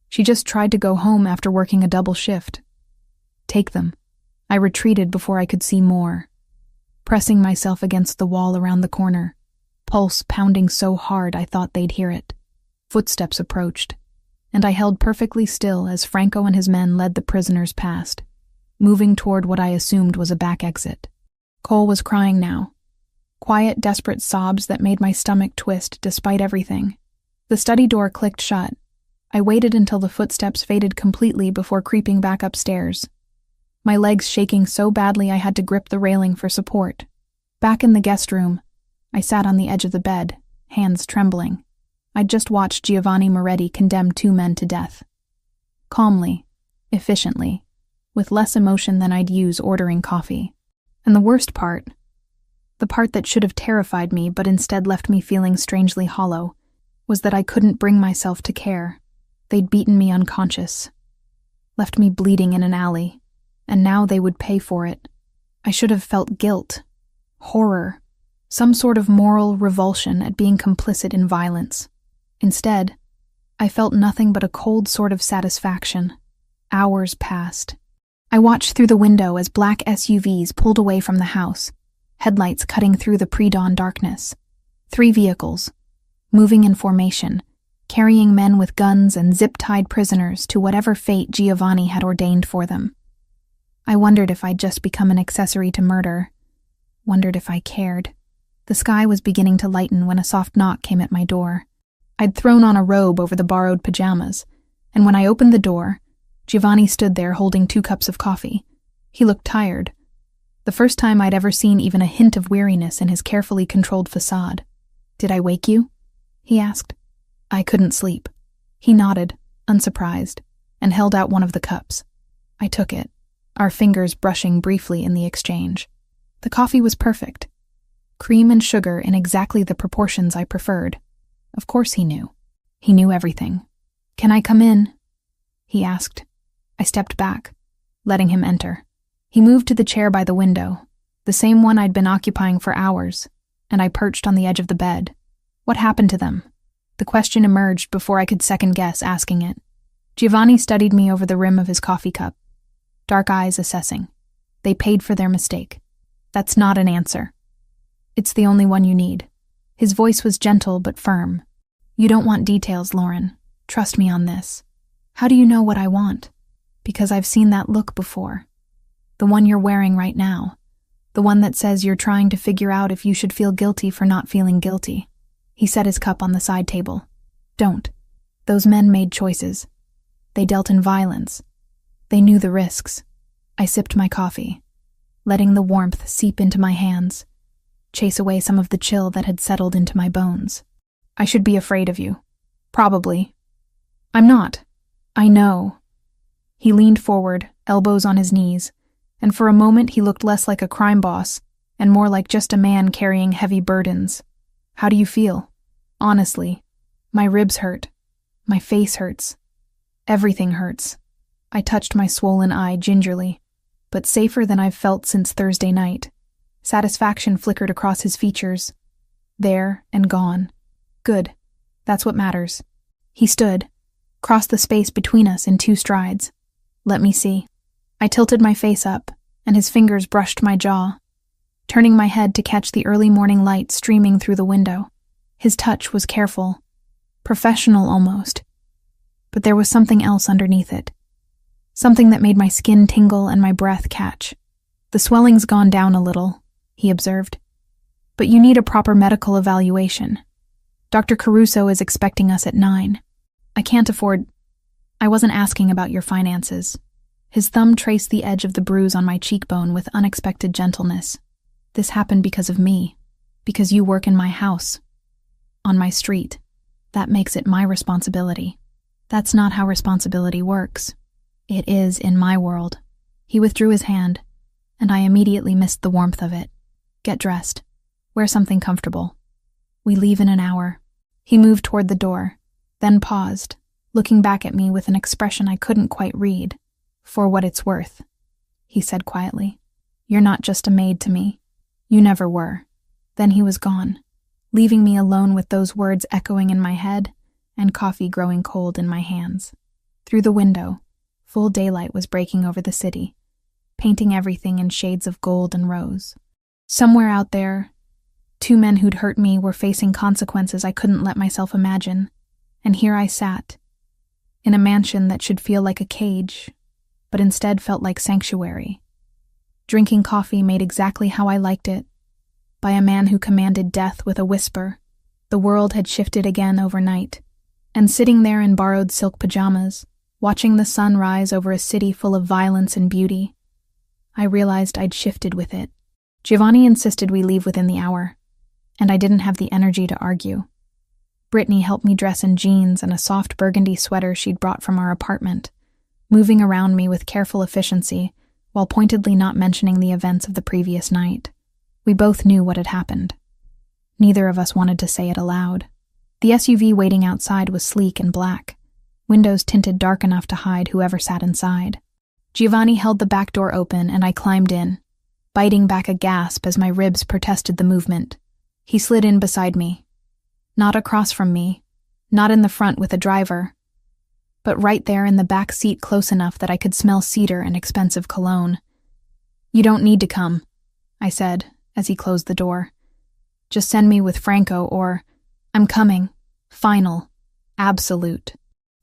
She just tried to go home after working a double shift. Take them. I retreated before I could see more, pressing myself against the wall around the corner, pulse pounding so hard I thought they'd hear it. Footsteps approached, and I held perfectly still as Franco and his men led the prisoners past, moving toward what I assumed was a back exit. Cole was crying now. Quiet, desperate sobs that made my stomach twist despite everything. The study door clicked shut. I waited until the footsteps faded completely before creeping back upstairs, my legs shaking so badly I had to grip the railing for support. Back in the guest room, I sat on the edge of the bed, hands trembling. I'd just watched Giovanni Moretti condemn 2 men to death. Calmly, efficiently, with less emotion than I'd use ordering coffee. And the worst part, the part that should have terrified me but instead left me feeling strangely hollow, was that I couldn't bring myself to care. They'd beaten me unconscious, left me bleeding in an alley, and now they would pay for it. I should have felt guilt, horror, some sort of moral revulsion at being complicit in violence. Instead, I felt nothing but a cold sort of satisfaction. Hours passed. I watched through the window as black SUVs pulled away from the house, headlights cutting through the pre-dawn darkness. 3 vehicles, moving in formation, carrying men with guns and zip-tied prisoners to whatever fate Giovanni had ordained for them. I wondered if I'd just become an accessory to murder. Wondered if I cared. The sky was beginning to lighten when a soft knock came at my door. I'd thrown on a robe over the borrowed pajamas, and when I opened the door, Giovanni stood there holding 2 cups of coffee. He looked tired. The first time I'd ever seen even a hint of weariness in his carefully controlled facade. "Did I wake you?" he asked. I couldn't sleep. He nodded, unsurprised, and held out one of the cups. I took it, our fingers brushing briefly in the exchange. The coffee was perfect. Cream and sugar in exactly the proportions I preferred. Of course he knew. He knew everything. "Can I come in?" he asked. I stepped back, letting him enter. He moved to the chair by the window, the same one I'd been occupying for hours, and I perched on the edge of the bed. What happened to them? The question emerged before I could second-guess asking it. Giovanni studied me over the rim of his coffee cup, dark eyes assessing. They paid for their mistake. That's not an answer. It's the only one you need. His voice was gentle but firm. You don't want details, Lauren. Trust me on this. How do you know what I want? Because I've seen that look before. The one you're wearing right now. The one that says you're trying to figure out if you should feel guilty for not feeling guilty. He set his cup on the side table. Don't. Those men made choices. They dealt in violence. They knew the risks. I sipped my coffee, letting the warmth seep into my hands, chase away some of the chill that had settled into my bones. I should be afraid of you. Probably. I'm not. I know. He leaned forward, elbows on his knees, and for a moment he looked less like a crime boss and more like just a man carrying heavy burdens. How do you feel? Honestly, my ribs hurt. My face hurts. Everything hurts. I touched my swollen eye gingerly, but safer than I've felt since Thursday night. Satisfaction flickered across his features. There and gone. Good. That's what matters. He stood, crossed the space between us in 2 strides. Let me see. I tilted my face up, and his fingers brushed my jaw, turning my head to catch the early morning light streaming through the window. His touch was careful, professional almost, but there was something else underneath it. Something that made my skin tingle and my breath catch. "The swelling's gone down a little," he observed. "But you need a proper medical evaluation. Dr. Caruso is expecting us at 9. I can't afford—" I wasn't asking about your finances. His thumb traced the edge of the bruise on my cheekbone with unexpected gentleness. This happened because of me. Because you work in my house. On my street. That makes it my responsibility. That's not how responsibility works. It is in my world. He withdrew his hand, and I immediately missed the warmth of it. Get dressed. Wear something comfortable. We leave in an hour. He moved toward the door, then paused, looking back at me with an expression I couldn't quite read. For what it's worth, he said quietly. You're not just a maid to me. You never were. Then he was gone, leaving me alone with those words echoing in my head and coffee growing cold in my hands. Through the window, full daylight was breaking over the city, painting everything in shades of gold and rose. Somewhere out there, 2 men who'd hurt me were facing consequences I couldn't let myself imagine, and here I sat, in a mansion that should feel like a cage, but instead felt like sanctuary. Drinking coffee made exactly how I liked it, by a man who commanded death with a whisper. The world had shifted again overnight, and sitting there in borrowed silk pajamas, watching the sun rise over a city full of violence and beauty, I realized I'd shifted with it. Giovanni insisted we leave within the hour, and I didn't have the energy to argue. Brittany helped me dress in jeans and a soft burgundy sweater she'd brought from our apartment, moving around me with careful efficiency while pointedly not mentioning the events of the previous night. We both knew what had happened. Neither of us wanted to say it aloud. The SUV waiting outside was sleek and black, windows tinted dark enough to hide whoever sat inside. Giovanni held the back door open and I climbed in, biting back a gasp as my ribs protested the movement. He slid in beside me. Not across from me, not in the front with a driver, but right there in the back seat close enough that I could smell cedar and expensive cologne. You don't need to come, I said as he closed the door. Just send me with Franco or, I'm coming. Final. Absolute.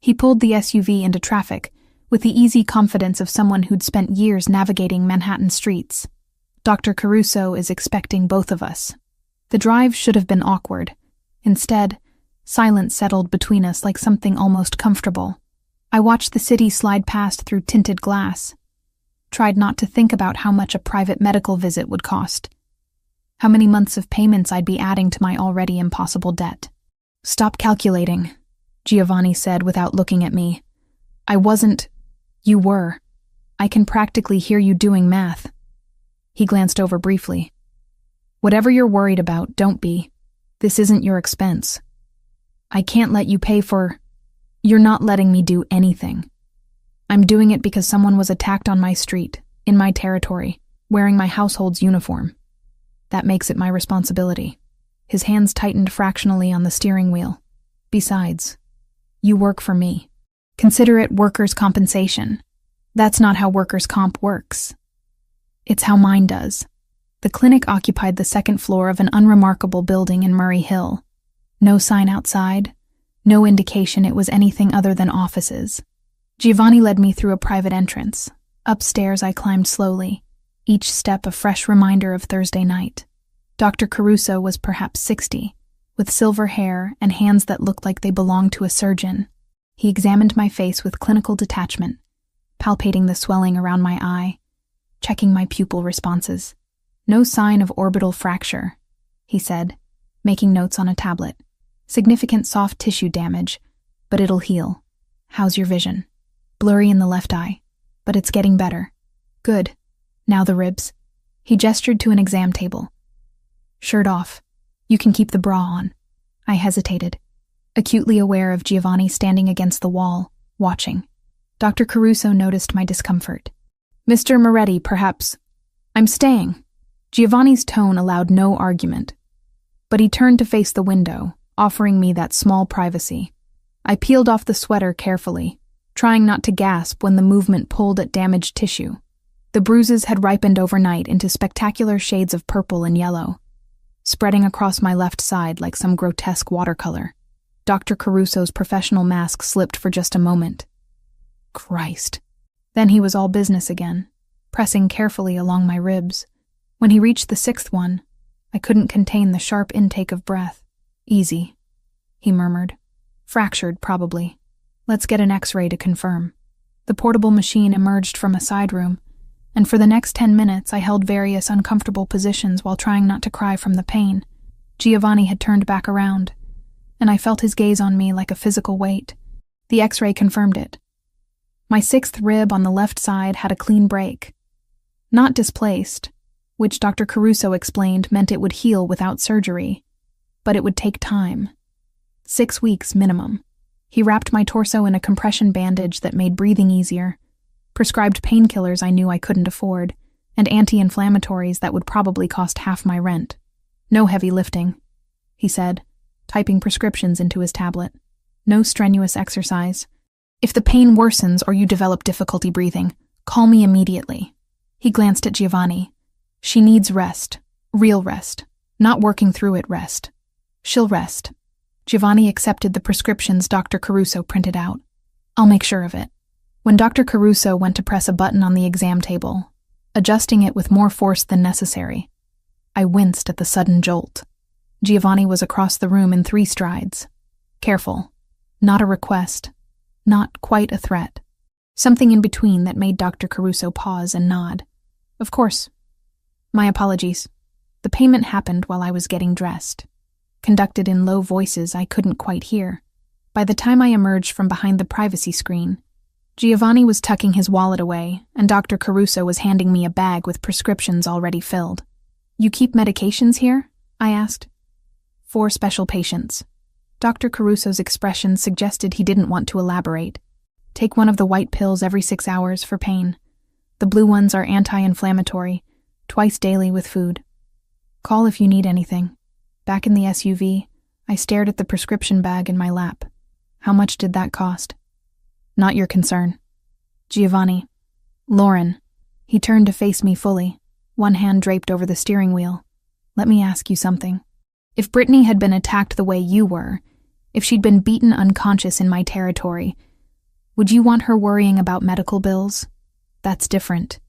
He pulled the SUV into traffic with the easy confidence of someone who'd spent years navigating Manhattan streets. Dr. Caruso is expecting both of us. The drive should have been awkward. Instead, silence settled between us like something almost comfortable. I watched the city slide past through tinted glass, tried not to think about how much a private medical visit would cost, how many months of payments I'd be adding to my already impossible debt. Stop calculating, Giovanni said without looking at me. I wasn't. You were. I can practically hear you doing math. He glanced over briefly. Whatever you're worried about, don't be. This isn't your expense. I can't let you pay for... You're not letting me do anything. I'm doing it because someone was attacked on my street, in my territory, wearing my household's uniform. That makes it my responsibility. His hands tightened fractionally on the steering wheel. Besides, you work for me. Consider it workers' compensation. That's not how workers' comp works. It's how mine does. The clinic occupied the second floor of an unremarkable building in Murray Hill. No sign outside, no indication it was anything other than offices. Giovanni led me through a private entrance. Upstairs I climbed slowly, each step a fresh reminder of Thursday night. Dr. Caruso was perhaps 60, with silver hair and hands that looked like they belonged to a surgeon. He examined my face with clinical detachment, palpating the swelling around my eye, checking my pupil responses. No sign of orbital fracture, he said, making notes on a tablet. Significant soft tissue damage, but it'll heal. How's your vision? Blurry in the left eye, but it's getting better. Good. Now the ribs. He gestured to an exam table. Shirt off. You can keep the bra on. I hesitated, acutely aware of Giovanni standing against the wall, watching. Dr. Caruso noticed my discomfort. Mr. Moretti, perhaps. I'm staying. Giovanni's tone allowed no argument, but he turned to face the window, offering me that small privacy. I peeled off the sweater carefully, trying not to gasp when the movement pulled at damaged tissue. The bruises had ripened overnight into spectacular shades of purple and yellow, spreading across my left side like some grotesque watercolor. Dr. Caruso's professional mask slipped for just a moment. Christ. Then he was all business again, pressing carefully along my ribs. When he reached the 6th one, I couldn't contain the sharp intake of breath. Easy, he murmured. Fractured, probably. Let's get an X-ray to confirm. The portable machine emerged from a side room, and for the next 10 minutes I held various uncomfortable positions while trying not to cry from the pain. Giovanni had turned back around, and I felt his gaze on me like a physical weight. The X-ray confirmed it. My 6th rib on the left side had a clean break. Not displaced, which Dr. Caruso explained meant it would heal without surgery, but it would take time. 6 weeks minimum. He wrapped my torso in a compression bandage that made breathing easier, prescribed painkillers I knew I couldn't afford, and anti-inflammatories that would probably cost half my rent. No heavy lifting, he said, typing prescriptions into his tablet. No strenuous exercise. If the pain worsens or you develop difficulty breathing, call me immediately. He glanced at Giovanni. She needs rest. Real rest. Not working through it rest. She'll rest. Giovanni accepted the prescriptions Dr. Caruso printed out. I'll make sure of it. When Dr. Caruso went to press a button on the exam table, adjusting it with more force than necessary, I winced at the sudden jolt. Giovanni was across the room in 3 strides. Careful. Not a request. Not quite a threat. Something in between that made Dr. Caruso pause and nod. Of course. My apologies. The payment happened while I was getting dressed. Conducted in low voices I couldn't quite hear. By the time I emerged from behind the privacy screen, Giovanni was tucking his wallet away, and Dr. Caruso was handing me a bag with prescriptions already filled. You keep medications here? I asked. 4 special patients. Dr. Caruso's expression suggested he didn't want to elaborate. Take one of the white pills every 6 hours for pain. The blue ones are anti-inflammatory, twice daily with food. Call if you need anything. Back in the SUV, I stared at the prescription bag in my lap. How much did that cost? Not your concern. Giovanni. Lauren. He turned to face me fully, one hand draped over the steering wheel. Let me ask you something. If Brittany had been attacked the way you were, if she'd been beaten unconscious in my territory, would you want her worrying about medical bills? That's different.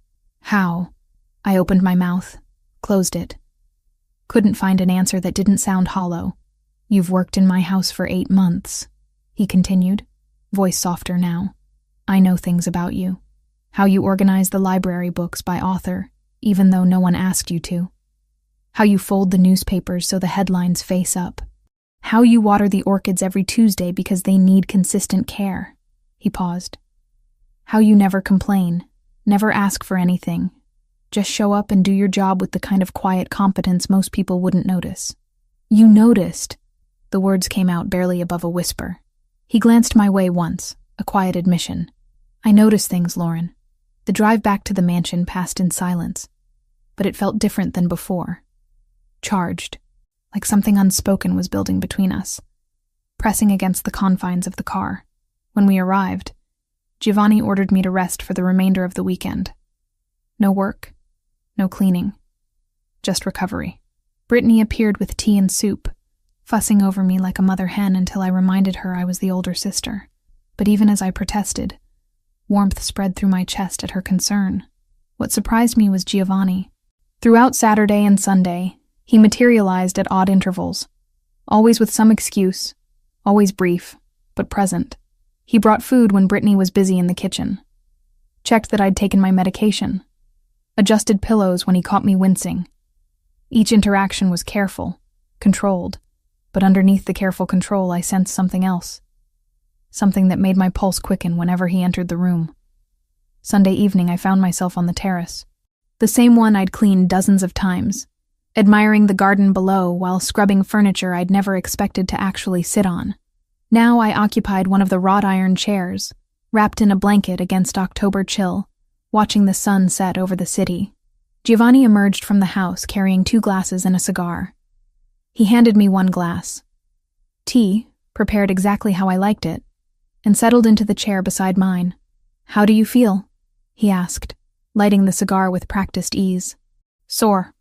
How? I opened my mouth, closed it. Couldn't find an answer that didn't sound hollow. You've worked in my house for 8 months, he continued, voice softer now. I know things about you. How you organize the library books by author, even though no one asked you to. How you fold the newspapers so the headlines face up. How you water the orchids every Tuesday because they need consistent care. He paused. How you never complain, never ask for anything. Just show up and do your job with the kind of quiet competence most people wouldn't notice. You noticed. The words came out barely above a whisper. He glanced my way once, a quiet admission. I noticed things, Lauren. The drive back to the mansion passed in silence, but it felt different than before. Charged, like something unspoken was building between us, pressing against the confines of the car. When we arrived, Giovanni ordered me to rest for the remainder of the weekend. No work, no cleaning, just recovery. Brittany appeared with tea and soup, fussing over me like a mother hen until I reminded her I was the older sister. But even as I protested, warmth spread through my chest at her concern. What surprised me was Giovanni. Throughout Saturday and Sunday, he materialized at odd intervals, always with some excuse, always brief, but present. He brought food when Brittany was busy in the kitchen, checked that I'd taken my medication, adjusted pillows when he caught me wincing. Each interaction was careful, controlled, but underneath the careful control I sensed something else, something that made my pulse quicken whenever he entered the room. Sunday evening I found myself on the terrace, the same one I'd cleaned dozens of times, admiring the garden below while scrubbing furniture I'd never expected to actually sit on. Now I occupied one of the wrought iron chairs, wrapped in a blanket against October chill, watching the sun set over the city. Giovanni emerged from the house carrying 2 glasses and a cigar. He handed me 1 glass. Tea, prepared exactly how I liked it, and settled into the chair beside mine. How do you feel? He asked, lighting the cigar with practiced ease. Sore,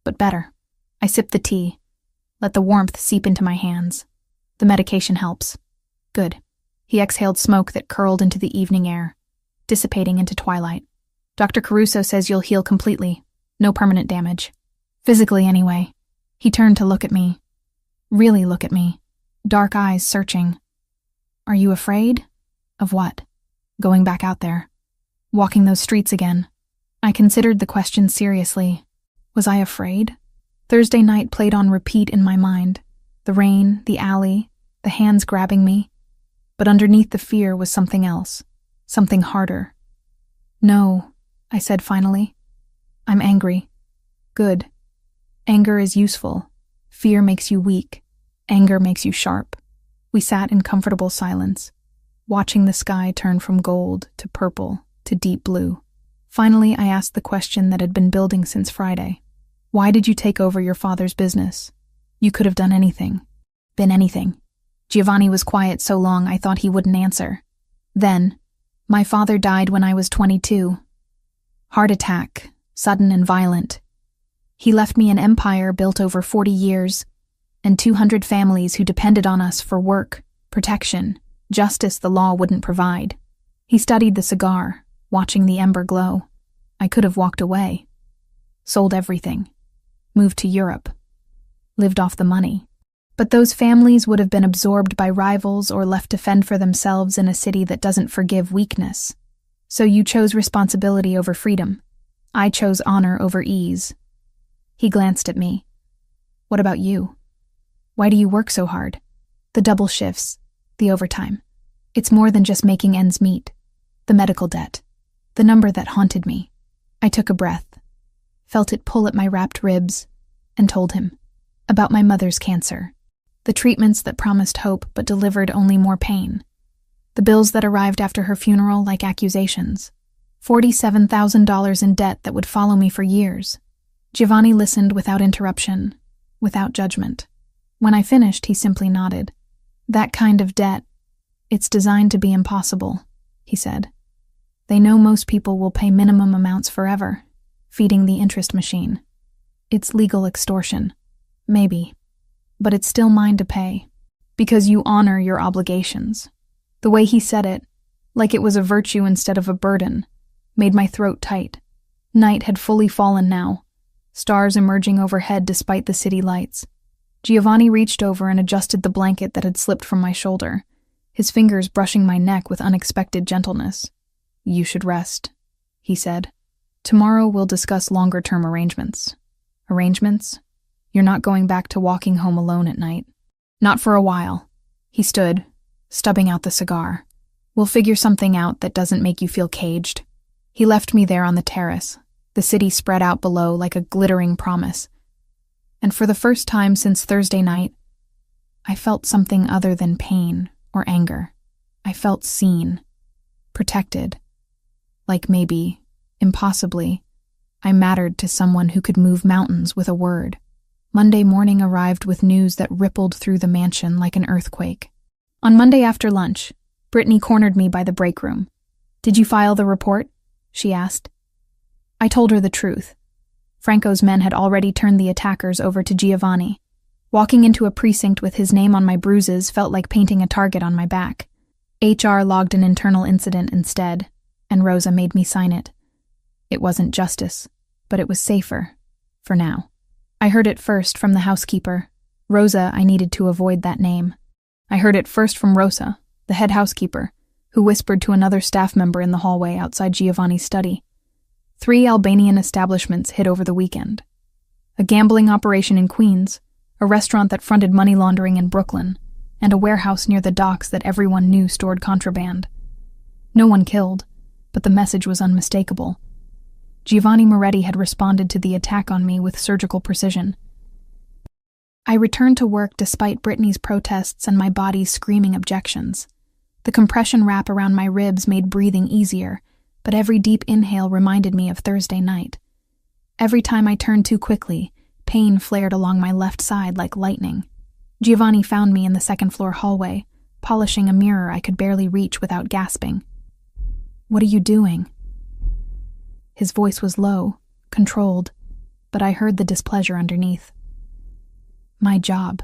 but better. I sipped the tea, let the warmth seep into my hands. The medication helps. Good. He exhaled smoke that curled into the evening air, dissipating into twilight. Dr. Caruso says you'll heal completely. No permanent damage. Physically, anyway. He turned to look at me. Really look at me. Dark eyes searching. Are you afraid? Of what? Going back out there. Walking those streets again. I considered the question seriously. Was I afraid? Thursday night played on repeat in my mind. The rain, the alley, the hands grabbing me. But underneath the fear was something else, something harder. "No," I said finally. "I'm angry." "Good. Anger is useful. Fear makes you weak. Anger makes you sharp." We sat in comfortable silence, watching the sky turn from gold to purple to deep blue. Finally, I asked the question that had been building since Friday. "Why did you take over your father's business? You could have done anything." "Been anything." Giovanni was quiet so long I thought he wouldn't answer. Then, "My father died when I was 22. Heart attack, sudden and violent. He left me an empire built over 40 years, and 200 families who depended on us for work, protection, justice the law wouldn't provide." He studied the cigar, watching the ember glow. I could have walked away. Sold everything. Moved to Europe. Lived off the money. But those families would have been absorbed by rivals or left to fend for themselves in a city that doesn't forgive weakness. So you chose responsibility over freedom. I chose honor over ease. He glanced at me. "What about you? Why do you work so hard? The double shifts, the overtime. It's more than just making ends meet. The medical debt. The number that haunted me." I took a breath, felt it pull at my wrapped ribs, and told him. About my mother's cancer. The treatments that promised hope but delivered only more pain. The bills that arrived after her funeral like accusations. $47,000 in debt that would follow me for years. Giovanni listened without interruption, without judgment. When I finished, he simply nodded. "That kind of debt, it's designed to be impossible," he said. "They know most people will pay minimum amounts forever, feeding the interest machine. It's legal extortion. Maybe. But it's still mine to pay, because you honor your obligations." The way he said it, like it was a virtue instead of a burden, made my throat tight. Night had fully fallen now, stars emerging overhead despite the city lights. Giovanni reached over and adjusted the blanket that had slipped from my shoulder, his fingers brushing my neck with unexpected gentleness. "You should rest," he said. "Tomorrow we'll discuss longer-term arrangements." "Arrangements? You're not going back to walking home alone at night?" "Not for a while." He stood, stubbing out the cigar. "We'll figure something out that doesn't make you feel caged." He left me there on the terrace, the city spread out below like a glittering promise. And for the first time since Thursday night, I felt something other than pain or anger. I felt seen, protected, like maybe, impossibly, I mattered to someone who could move mountains with a word. Monday morning arrived with news that rippled through the mansion like an earthquake. On Monday after lunch, Brittany cornered me by the break room. "Did you file the report?" she asked. I told her the truth. Franco's men had already turned the attackers over to Giovanni. Walking into a precinct with his name on my bruises felt like painting a target on my back. HR logged an internal incident instead, and Rosa made me sign it. It wasn't justice, but it was safer, for now. I heard it first from the housekeeper. Rosa, I needed to avoid that name. I heard it first from Rosa, the head housekeeper, who whispered to another staff member in the hallway outside Giovanni's study. 3 Albanian establishments hit over the weekend. A gambling operation in Queens, a restaurant that fronted money laundering in Brooklyn, and a warehouse near the docks that everyone knew stored contraband. No one killed, but the message was unmistakable. Giovanni Moretti had responded to the attack on me with surgical precision. I returned to work despite Brittany's protests and my body's screaming objections. The compression wrap around my ribs made breathing easier, but every deep inhale reminded me of Thursday night. Every time I turned too quickly, pain flared along my left side like lightning. Giovanni found me in the second-floor hallway, polishing a mirror I could barely reach without gasping. "What are you doing?" His voice was low, controlled, but I heard the displeasure underneath. "My job."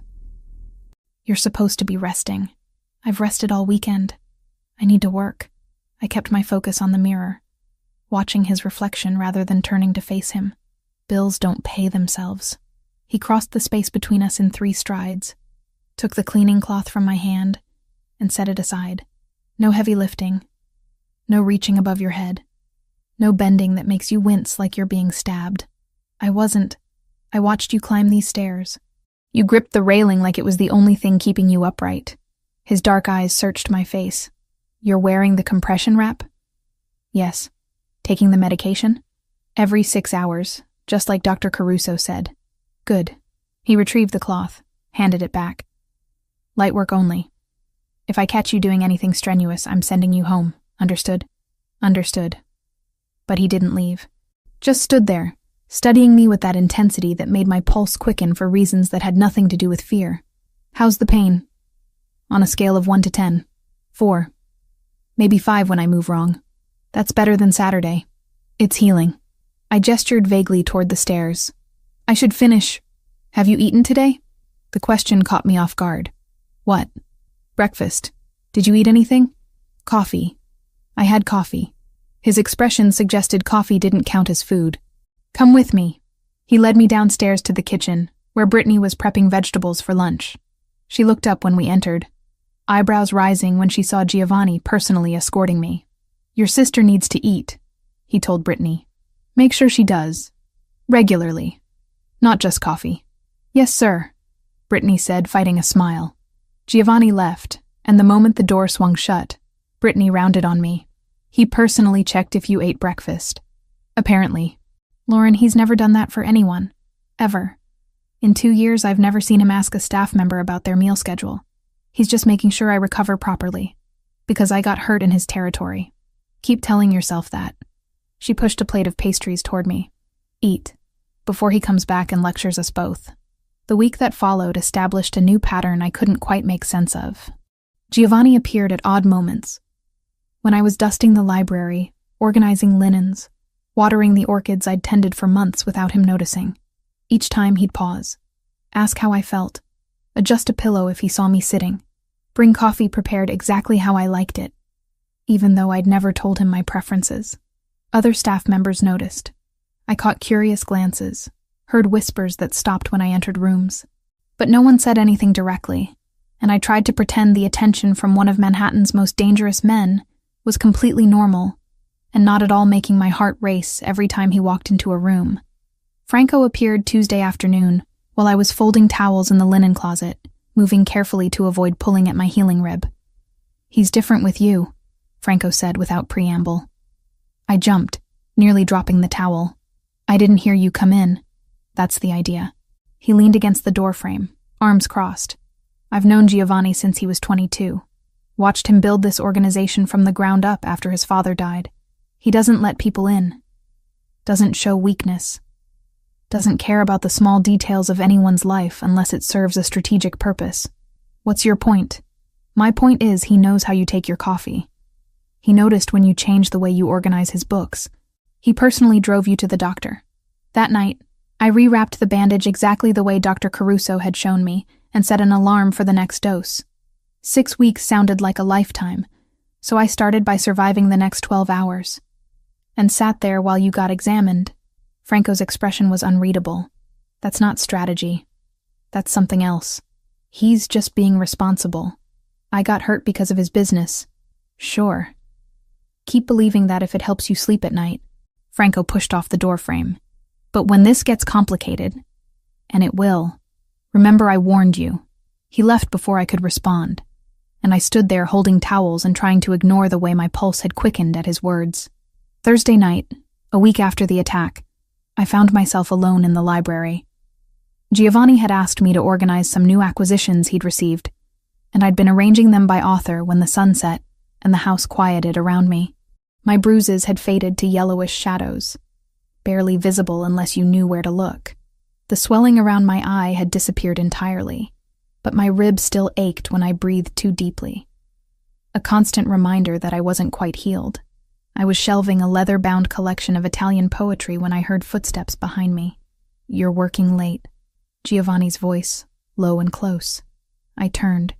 "You're supposed to be resting. I've rested all weekend. I need to work." I kept my focus on the mirror, watching his reflection rather than turning to face him. Bills don't pay themselves. He crossed the space between us in 3 strides, took the cleaning cloth from my hand, and set it aside. No heavy lifting. No reaching above your head. No bending that makes you wince like you're being stabbed. I wasn't. I watched you climb these stairs. You gripped the railing like it was the only thing keeping you upright. His dark eyes searched my face. You're wearing the compression wrap? Yes. Taking the medication? Every 6 hours, just like Dr. Caruso said. Good. He retrieved the cloth, handed it back. Light work only. If I catch you doing anything strenuous, I'm sending you home. Understood? Understood. But he didn't leave. Just stood there, studying me with that intensity that made my pulse quicken for reasons that had nothing to do with fear. How's the pain? On a scale of 1 to 10. 4. Maybe 5 when I move wrong. That's better than Saturday. It's healing. I gestured vaguely toward the stairs. I should finish. Have you eaten today? The question caught me off guard. What? Breakfast. Did you eat anything? Coffee. I had coffee. His expression suggested coffee didn't count as food. Come with me. He led me downstairs to the kitchen, where Brittany was prepping vegetables for lunch. She looked up when we entered, eyebrows rising when she saw Giovanni personally escorting me. Your sister needs to eat, he told Brittany. Make sure she does. Regularly. Not just coffee. Yes, sir, Brittany said, fighting a smile. Giovanni left, and the moment the door swung shut, Brittany rounded on me. He personally checked if you ate breakfast. Apparently. Lauren, he's never done that for anyone. Ever. In 2 years, I've never seen him ask a staff member about their meal schedule. He's just making sure I recover properly. Because I got hurt in his territory. Keep telling yourself that. She pushed a plate of pastries toward me. Eat. Before he comes back and lectures us both. The week that followed established a new pattern I couldn't quite make sense of. Giovanni appeared at odd moments. When I was dusting the library, organizing linens, watering the orchids I'd tended for months without him noticing. Each time he'd pause, ask how I felt, adjust a pillow if he saw me sitting, bring coffee prepared exactly how I liked it, even though I'd never told him my preferences. Other staff members noticed. I caught curious glances, heard whispers that stopped when I entered rooms. But no one said anything directly, and I tried to pretend the attention from one of Manhattan's most dangerous men was completely normal, and not at all making my heart race every time he walked into a room. Franco appeared Tuesday afternoon, while I was folding towels in the linen closet, moving carefully to avoid pulling at my healing rib. He's different with you, Franco said without preamble. I jumped, nearly dropping the towel. I didn't hear you come in. That's the idea. He leaned against the doorframe, arms crossed. I've known Giovanni since he was 22. Watched him build this organization from the ground up after his father died. He doesn't let people in. Doesn't show weakness. Doesn't care about the small details of anyone's life unless it serves a strategic purpose. What's your point? My point is he knows how you take your coffee. He noticed when you changed the way you organize his books. He personally drove you to the doctor. That night, I rewrapped the bandage exactly the way Dr. Caruso had shown me and set an alarm for the next dose. 6 weeks sounded like a lifetime, so I started by surviving the next 12 hours. And sat there while you got examined. Franco's expression was unreadable. That's not strategy. That's something else. He's just being responsible. I got hurt because of his business. Sure. Keep believing that if it helps you sleep at night. Franco pushed off the doorframe. But when this gets complicated, and it will, remember I warned you. He left before I could respond, and I stood there holding towels and trying to ignore the way my pulse had quickened at his words. Thursday night, a week after the attack, I found myself alone in the library. Giovanni had asked me to organize some new acquisitions he'd received, and I'd been arranging them by author when the sun set and the house quieted around me. My bruises had faded to yellowish shadows, barely visible unless you knew where to look. The swelling around my eye had disappeared entirely, but my ribs still ached when I breathed too deeply. A constant reminder that I wasn't quite healed. I was shelving a leather-bound collection of Italian poetry when I heard footsteps behind me. You're working late. Giovanni's voice, low and close. I turned,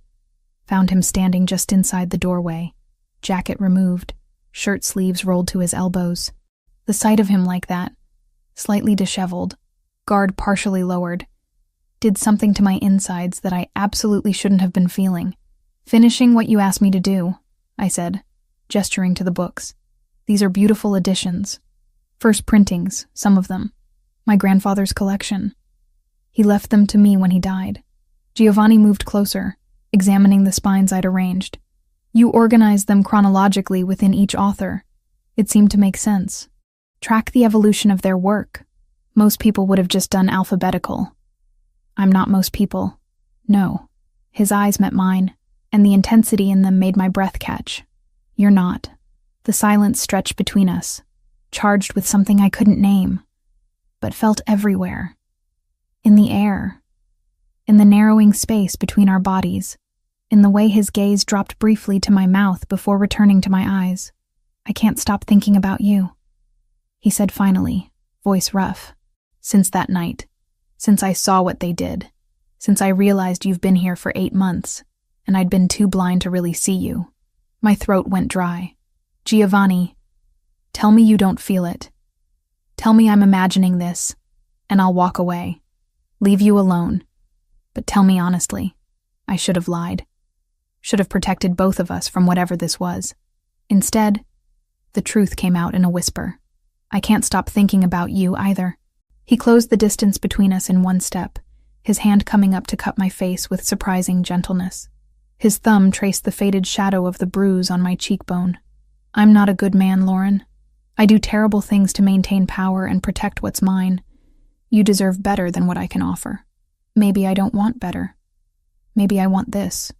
found him standing just inside the doorway, jacket removed, shirt sleeves rolled to his elbows. The sight of him like that, slightly disheveled, guard partially lowered, did something to my insides that I absolutely shouldn't have been feeling. Finishing what you asked me to do, I said, gesturing to the books. These are beautiful editions. First printings, some of them. My grandfather's collection. He left them to me when he died. Giovanni moved closer, examining the spines I'd arranged. You organized them chronologically within each author. It seemed to make sense. Track the evolution of their work. Most people would have just done alphabetical. I'm not most people. No. His eyes met mine, and the intensity in them made my breath catch. You're not. The silence stretched between us, charged with something I couldn't name, but felt everywhere. In the air. In the narrowing space between our bodies. In the way his gaze dropped briefly to my mouth before returning to my eyes. I can't stop thinking about you, he said finally, voice rough. Since that night. Since I saw what they did. Since I realized you've been here for 8 months, and I'd been too blind to really see you. My throat went dry. Giovanni, tell me you don't feel it. Tell me I'm imagining this, and I'll walk away. Leave you alone. But tell me honestly, I should have lied. Should have protected both of us from whatever this was. Instead, the truth came out in a whisper. I can't stop thinking about you either. He closed the distance between us in one step, his hand coming up to cup my face with surprising gentleness. His thumb traced the faded shadow of the bruise on my cheekbone. I'm not a good man, Lauren. I do terrible things to maintain power and protect what's mine. You deserve better than what I can offer. Maybe I don't want better. Maybe I want this.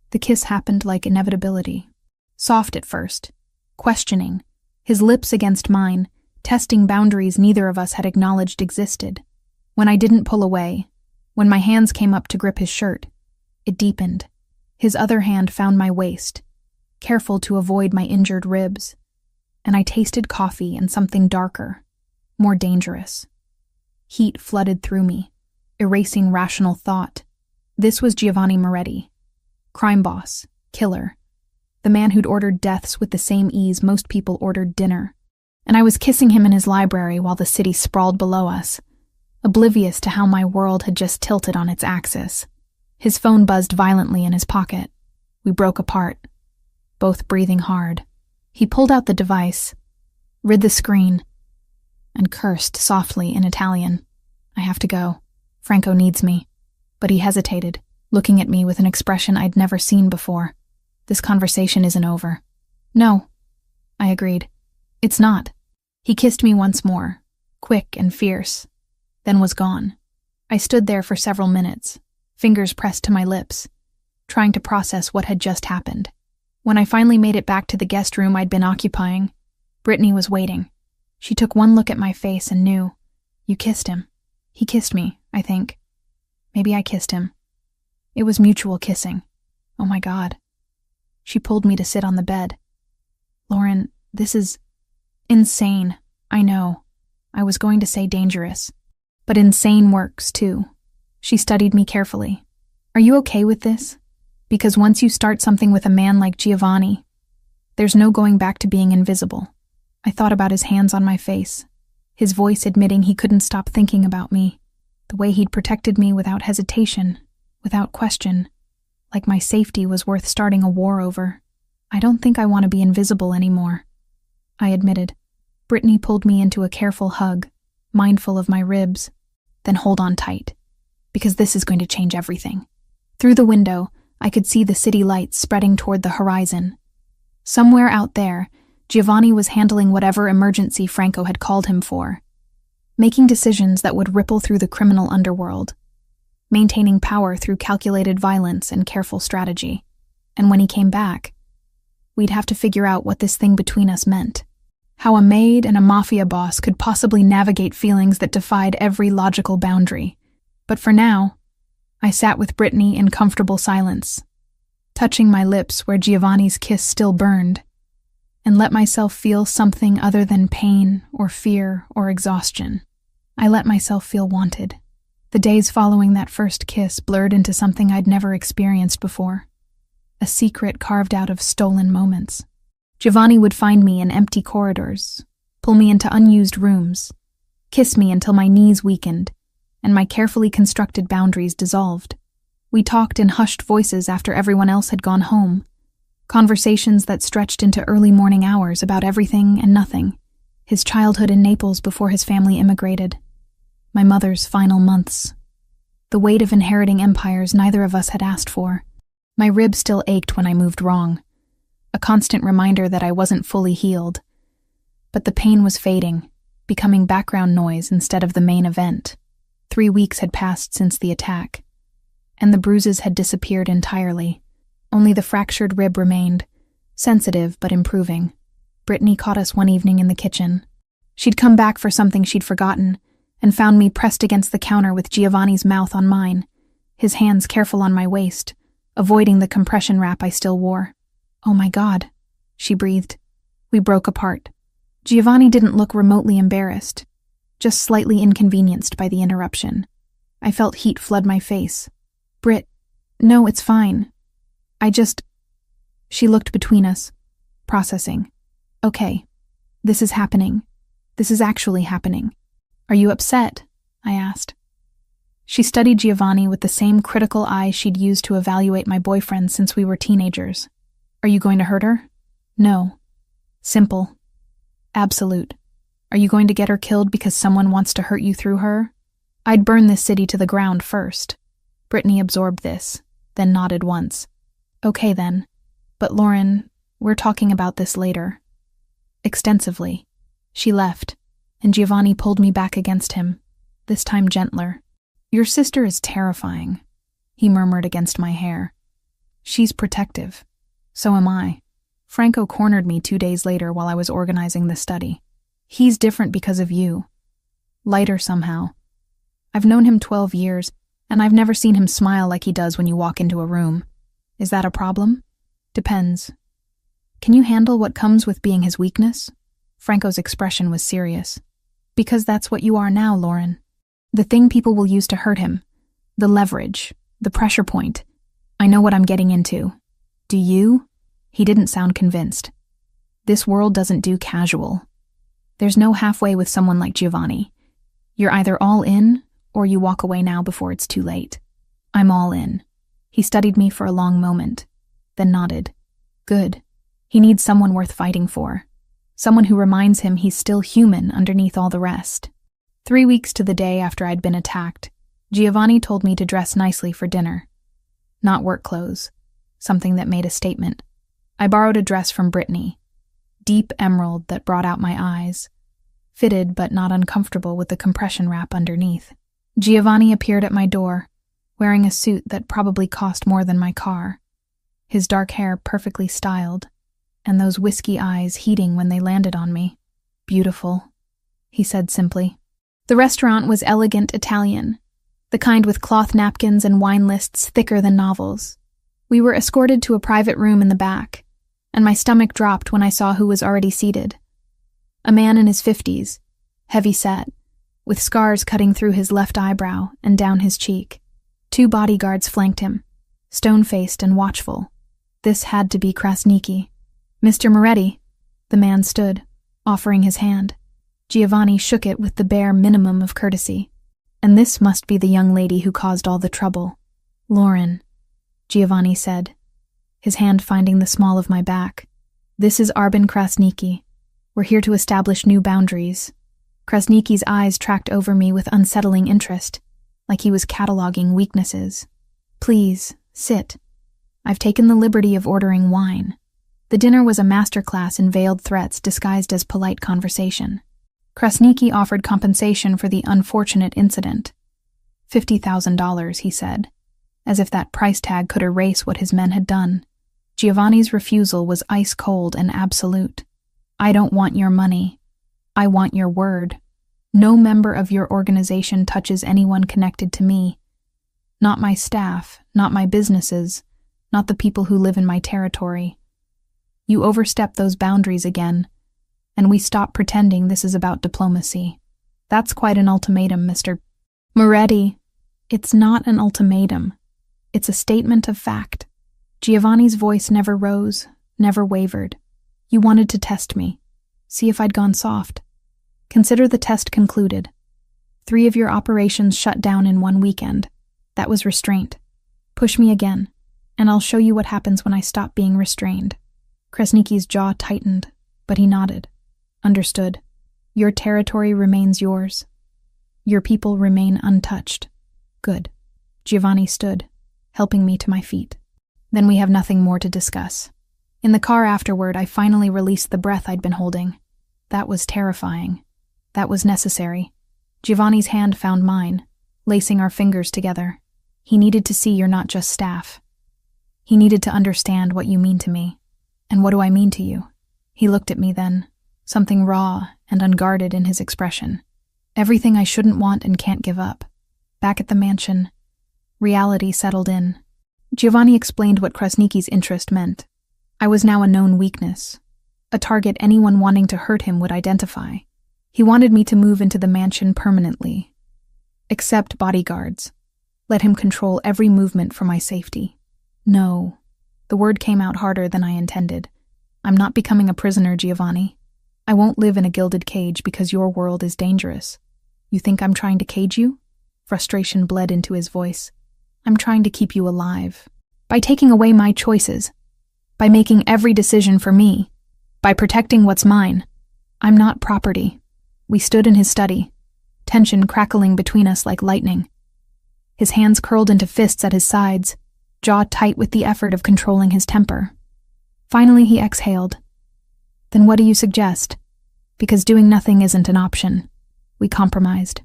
The kiss happened like inevitability. Soft at first. Questioning. His lips against mine, testing boundaries neither of us had acknowledged existed. When I didn't pull away, when my hands came up to grip his shirt, it deepened. His other hand found my waist, careful to avoid my injured ribs, and I tasted coffee and something darker, more dangerous. Heat flooded through me, erasing rational thought. This was Giovanni Moretti, crime boss, killer, the man who'd ordered deaths with the same ease most people ordered dinner. And I was kissing him in his library while the city sprawled below us, oblivious to how my world had just tilted on its axis. His phone buzzed violently in his pocket. We broke apart, both breathing hard. He pulled out the device, rid the screen, and cursed softly in Italian. I have to go. Franco needs me. But he hesitated, looking at me with an expression I'd never seen before. This conversation isn't over. No, I agreed. It's not. He kissed me once more, quick and fierce, then was gone. I stood there for several minutes, fingers pressed to my lips, trying to process what had just happened. When I finally made it back to the guest room I'd been occupying, Brittany was waiting. She took one look at my face and knew. You kissed him. He kissed me, I think. Maybe I kissed him. It was mutual kissing. Oh my God. She pulled me to sit on the bed. Lauren, this is insane. I know. I was going to say dangerous. But insane works, too. She studied me carefully. Are you okay with this? Because once you start something with a man like Giovanni, there's no going back to being invisible. I thought about his hands on my face, his voice admitting he couldn't stop thinking about me, the way he'd protected me without hesitation, without question, like my safety was worth starting a war over. I don't think I want to be invisible anymore, I admitted. Brittany pulled me into a careful hug, mindful of my ribs. Then hold on tight, because this is going to change everything. Through the window, I could see the city lights spreading toward the horizon. Somewhere out there, Giovanni was handling whatever emergency Franco had called him for, making decisions that would ripple through the criminal underworld, maintaining power through calculated violence and careful strategy. And when he came back, we'd have to figure out what this thing between us meant. How a maid and a mafia boss could possibly navigate feelings that defied every logical boundary. But for now, I sat with Brittany in comfortable silence, touching my lips where Giovanni's kiss still burned, and let myself feel something other than pain or fear or exhaustion. I let myself feel wanted. The days following that first kiss blurred into something I'd never experienced before, a secret carved out of stolen moments. Giovanni would find me in empty corridors, pull me into unused rooms, kiss me until my knees weakened, and my carefully constructed boundaries dissolved. We talked in hushed voices after everyone else had gone home, conversations that stretched into early morning hours about everything and nothing, his childhood in Naples before his family immigrated, my mother's final months, the weight of inheriting empires neither of us had asked for, My rib still ached when I moved wrong, a constant reminder that I wasn't fully healed. But the pain was fading, becoming background noise instead of the main event. 3 weeks had passed since the attack, and the bruises had disappeared entirely. Only the fractured rib remained, sensitive but improving. Brittany caught us one evening in the kitchen. She'd come back for something she'd forgotten, and found me pressed against the counter with Giovanni's mouth on mine, his hands careful on my waist, avoiding the compression wrap I still wore. "Oh my God," she breathed. We broke apart. Giovanni didn't look remotely embarrassed, just slightly inconvenienced by the interruption. I felt heat flood my face. "Britt, no, it's fine. She looked between us, processing. "Okay, this is happening. This is actually happening. Are you upset?" I asked. She studied Giovanni with the same critical eye she'd used to evaluate my boyfriend since we were teenagers. "Are you going to hurt her?" "No." Simple. Absolute. "Are you going to get her killed because someone wants to hurt you through her?" "I'd burn this city to the ground first." Brittany absorbed this, then nodded once. "Okay then. But Lauren, we're talking about this later." Extensively. She left, and Giovanni pulled me back against him, this time gentler. "Your sister is terrifying," he murmured against my hair. "She's protective. So am I. Franco cornered me 2 days later while I was organizing the study. He's different because of you. Lighter somehow. I've known him 12 years, and I've never seen him smile like he does when you walk into a room. Is that a problem? Depends. Can you handle what comes with being his weakness?" Franco's expression was serious. "Because that's what you are now, Lauren. The thing people will use to hurt him. The leverage. The pressure point. I know what I'm getting into. Do you?" He didn't sound convinced. "This world doesn't do casual. There's no halfway with someone like Giovanni. You're either all in, or you walk away now before it's too late." "I'm all in." He studied me for a long moment, then nodded. "Good. He needs someone worth fighting for. Someone who reminds him he's still human underneath all the rest." 3 weeks to the day after I'd been attacked, Giovanni told me to dress nicely for dinner. Not work clothes, something that made a statement. I borrowed a dress from Brittany, deep emerald that brought out my eyes, fitted but not uncomfortable with the compression wrap underneath. Giovanni appeared at my door, wearing a suit that probably cost more than my car, his dark hair perfectly styled, and those whiskey eyes heating when they landed on me. "Beautiful," he said simply. The restaurant was elegant Italian, the kind with cloth napkins and wine lists thicker than novels. We were escorted to a private room in the back, and my stomach dropped when I saw who was already seated. A man in his 50s, heavy-set, with scars cutting through his left eyebrow and down his cheek. 2 bodyguards flanked him, stone-faced and watchful. This had to be Krasniki. "Mr. Moretti." The man stood, offering his hand. Giovanni shook it with the bare minimum of courtesy. "And this must be the young lady who caused all the trouble." "Lauren," Giovanni said, his hand finding the small of my back. "This is Arbin Krasniki. We're here to establish new boundaries." Krasniki's eyes tracked over me with unsettling interest, like he was cataloging weaknesses. "Please, sit. I've taken the liberty of ordering wine." The dinner was a masterclass in veiled threats disguised as polite conversation. Krasniki offered compensation for the unfortunate incident. $50,000, he said, as if that price tag could erase what his men had done. Giovanni's refusal was ice-cold and absolute. "I don't want your money. I want your word. No member of your organization touches anyone connected to me. Not my staff, not my businesses, not the people who live in my territory. You overstep those boundaries again, and we stop pretending this is about diplomacy. That's quite an ultimatum, Mr. Moretti." "It's not an ultimatum. It's a statement of fact." Giovanni's voice never rose, never wavered. "You wanted to test me, see if I'd gone soft. Consider the test concluded. 3 of your operations shut down in 1 weekend. That was restraint. Push me again, and I'll show you what happens when I stop being restrained." Krasniki's jaw tightened, but he nodded. "Understood. Your territory remains yours. Your people remain untouched." "Good." Giovanni stood, helping me to my feet. Then we have nothing more to discuss. In the car afterward, I finally released the breath I'd been holding. That was terrifying. That was necessary. Giovanni's hand found mine, lacing our fingers together. He needed to see you're not just staff. He needed to understand what you mean to me. And what do I mean to you? He looked at me then, something raw and unguarded in his expression. Everything I shouldn't want and can't give up. Back at the mansion, reality settled in. Giovanni explained what Krasniki's interest meant. I was now a known weakness, a target anyone wanting to hurt him would identify. He wanted me to move into the mansion permanently. Accept bodyguards. Let him control every movement for my safety. No. The word came out harder than I intended. I'm not becoming a prisoner, Giovanni. I won't live in a gilded cage because your world is dangerous. You think I'm trying to cage you? Frustration bled into his voice. I'm trying to keep you alive. By taking away my choices. By making every decision for me. By protecting what's mine. I'm not property. We stood in his study, tension crackling between us like lightning. His hands curled into fists at his sides, jaw tight with the effort of controlling his temper. Finally, he exhaled. Then what do you suggest? Because doing nothing isn't an option. We compromised.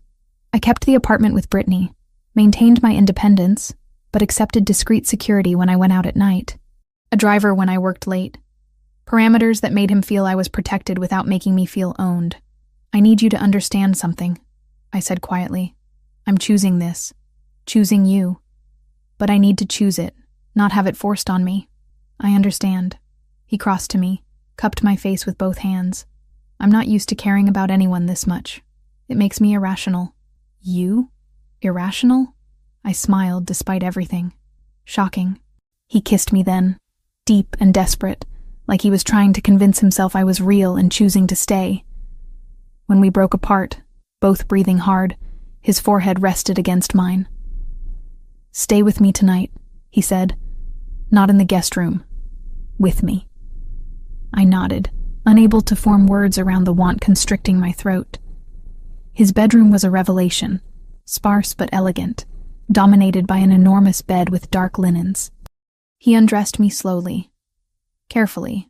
I kept the apartment with Brittany, maintained my independence, but accepted discreet security when I went out at night. A driver when I worked late. Parameters that made him feel I was protected without making me feel owned. I need you to understand something, I said quietly. I'm choosing this. Choosing you. But I need to choose it, not have it forced on me. I understand. He crossed to me, cupped my face with both hands. I'm not used to caring about anyone this much. It makes me irrational. You? Irrational? I smiled despite everything. Shocking. He kissed me then, deep and desperate, like he was trying to convince himself I was real and choosing to stay. When we broke apart, both breathing hard, his forehead rested against mine. Stay with me tonight, he said. Not in the guest room. With me. I nodded, unable to form words around the want constricting my throat. His bedroom was a revelation, sparse but elegant, dominated by an enormous bed with dark linens. He undressed me slowly, carefully,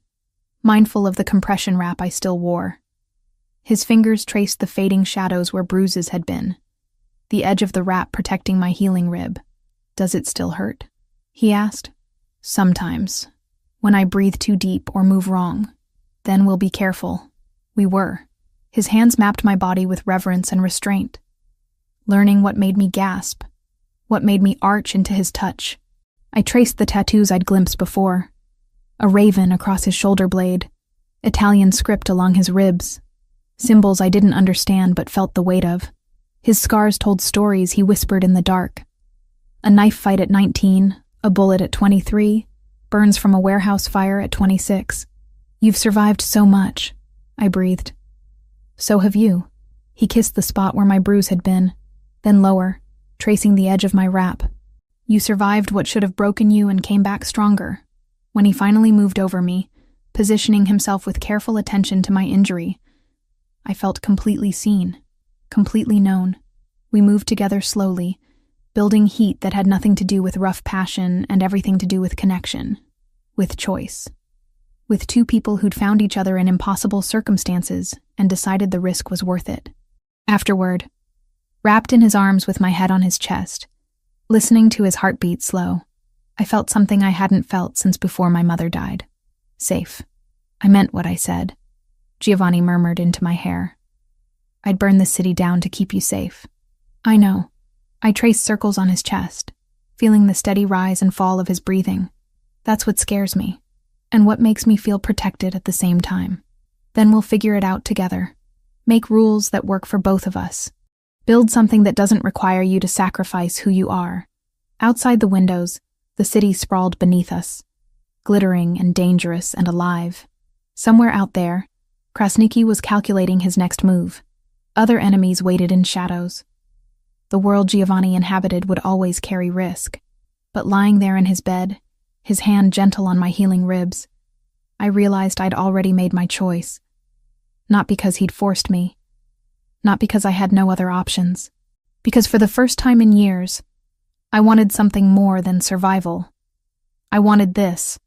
mindful of the compression wrap I still wore. His fingers traced the fading shadows where bruises had been, the edge of the wrap protecting my healing rib. Does it still hurt? He asked. Sometimes. When I breathe too deep or move wrong. Then we'll be careful. We were. His hands mapped my body with reverence and restraint, learning what made me gasp, what made me arch into his touch. I traced the tattoos I'd glimpsed before. A raven across his shoulder blade, Italian script along his ribs, symbols I didn't understand but felt the weight of. His scars told stories he whispered in the dark. A knife fight at 19, a bullet at 23, burns from a warehouse fire at 26. You've survived so much, I breathed. So have you. He kissed the spot where my bruise had been, then lower, tracing the edge of my wrap. You survived what should have broken you and came back stronger. When he finally moved over me, positioning himself with careful attention to my injury, I felt completely seen, completely known. We moved together slowly, building heat that had nothing to do with rough passion and everything to do with connection, with choice. With two people who'd found each other in impossible circumstances and decided the risk was worth it. Afterward, wrapped in his arms with my head on his chest, listening to his heartbeat slow, I felt something I hadn't felt since before my mother died. Safe. I meant what I said. Giovanni murmured into my hair. I'd burn the city down to keep you safe. I know. I traced circles on his chest, feeling the steady rise and fall of his breathing. That's what scares me, and what makes me feel protected at the same time. Then we'll figure it out together. Make rules that work for both of us. Build something that doesn't require you to sacrifice who you are. Outside the windows, the city sprawled beneath us, glittering and dangerous and alive. Somewhere out there, Krasniki was calculating his next move. Other enemies waited in shadows. The world Giovanni inhabited would always carry risk. But lying there in his bed, his hand gentle on my healing ribs, I realized I'd already made my choice. Not because he'd forced me. Not because I had no other options. Because for the first time in years, I wanted something more than survival. I wanted this.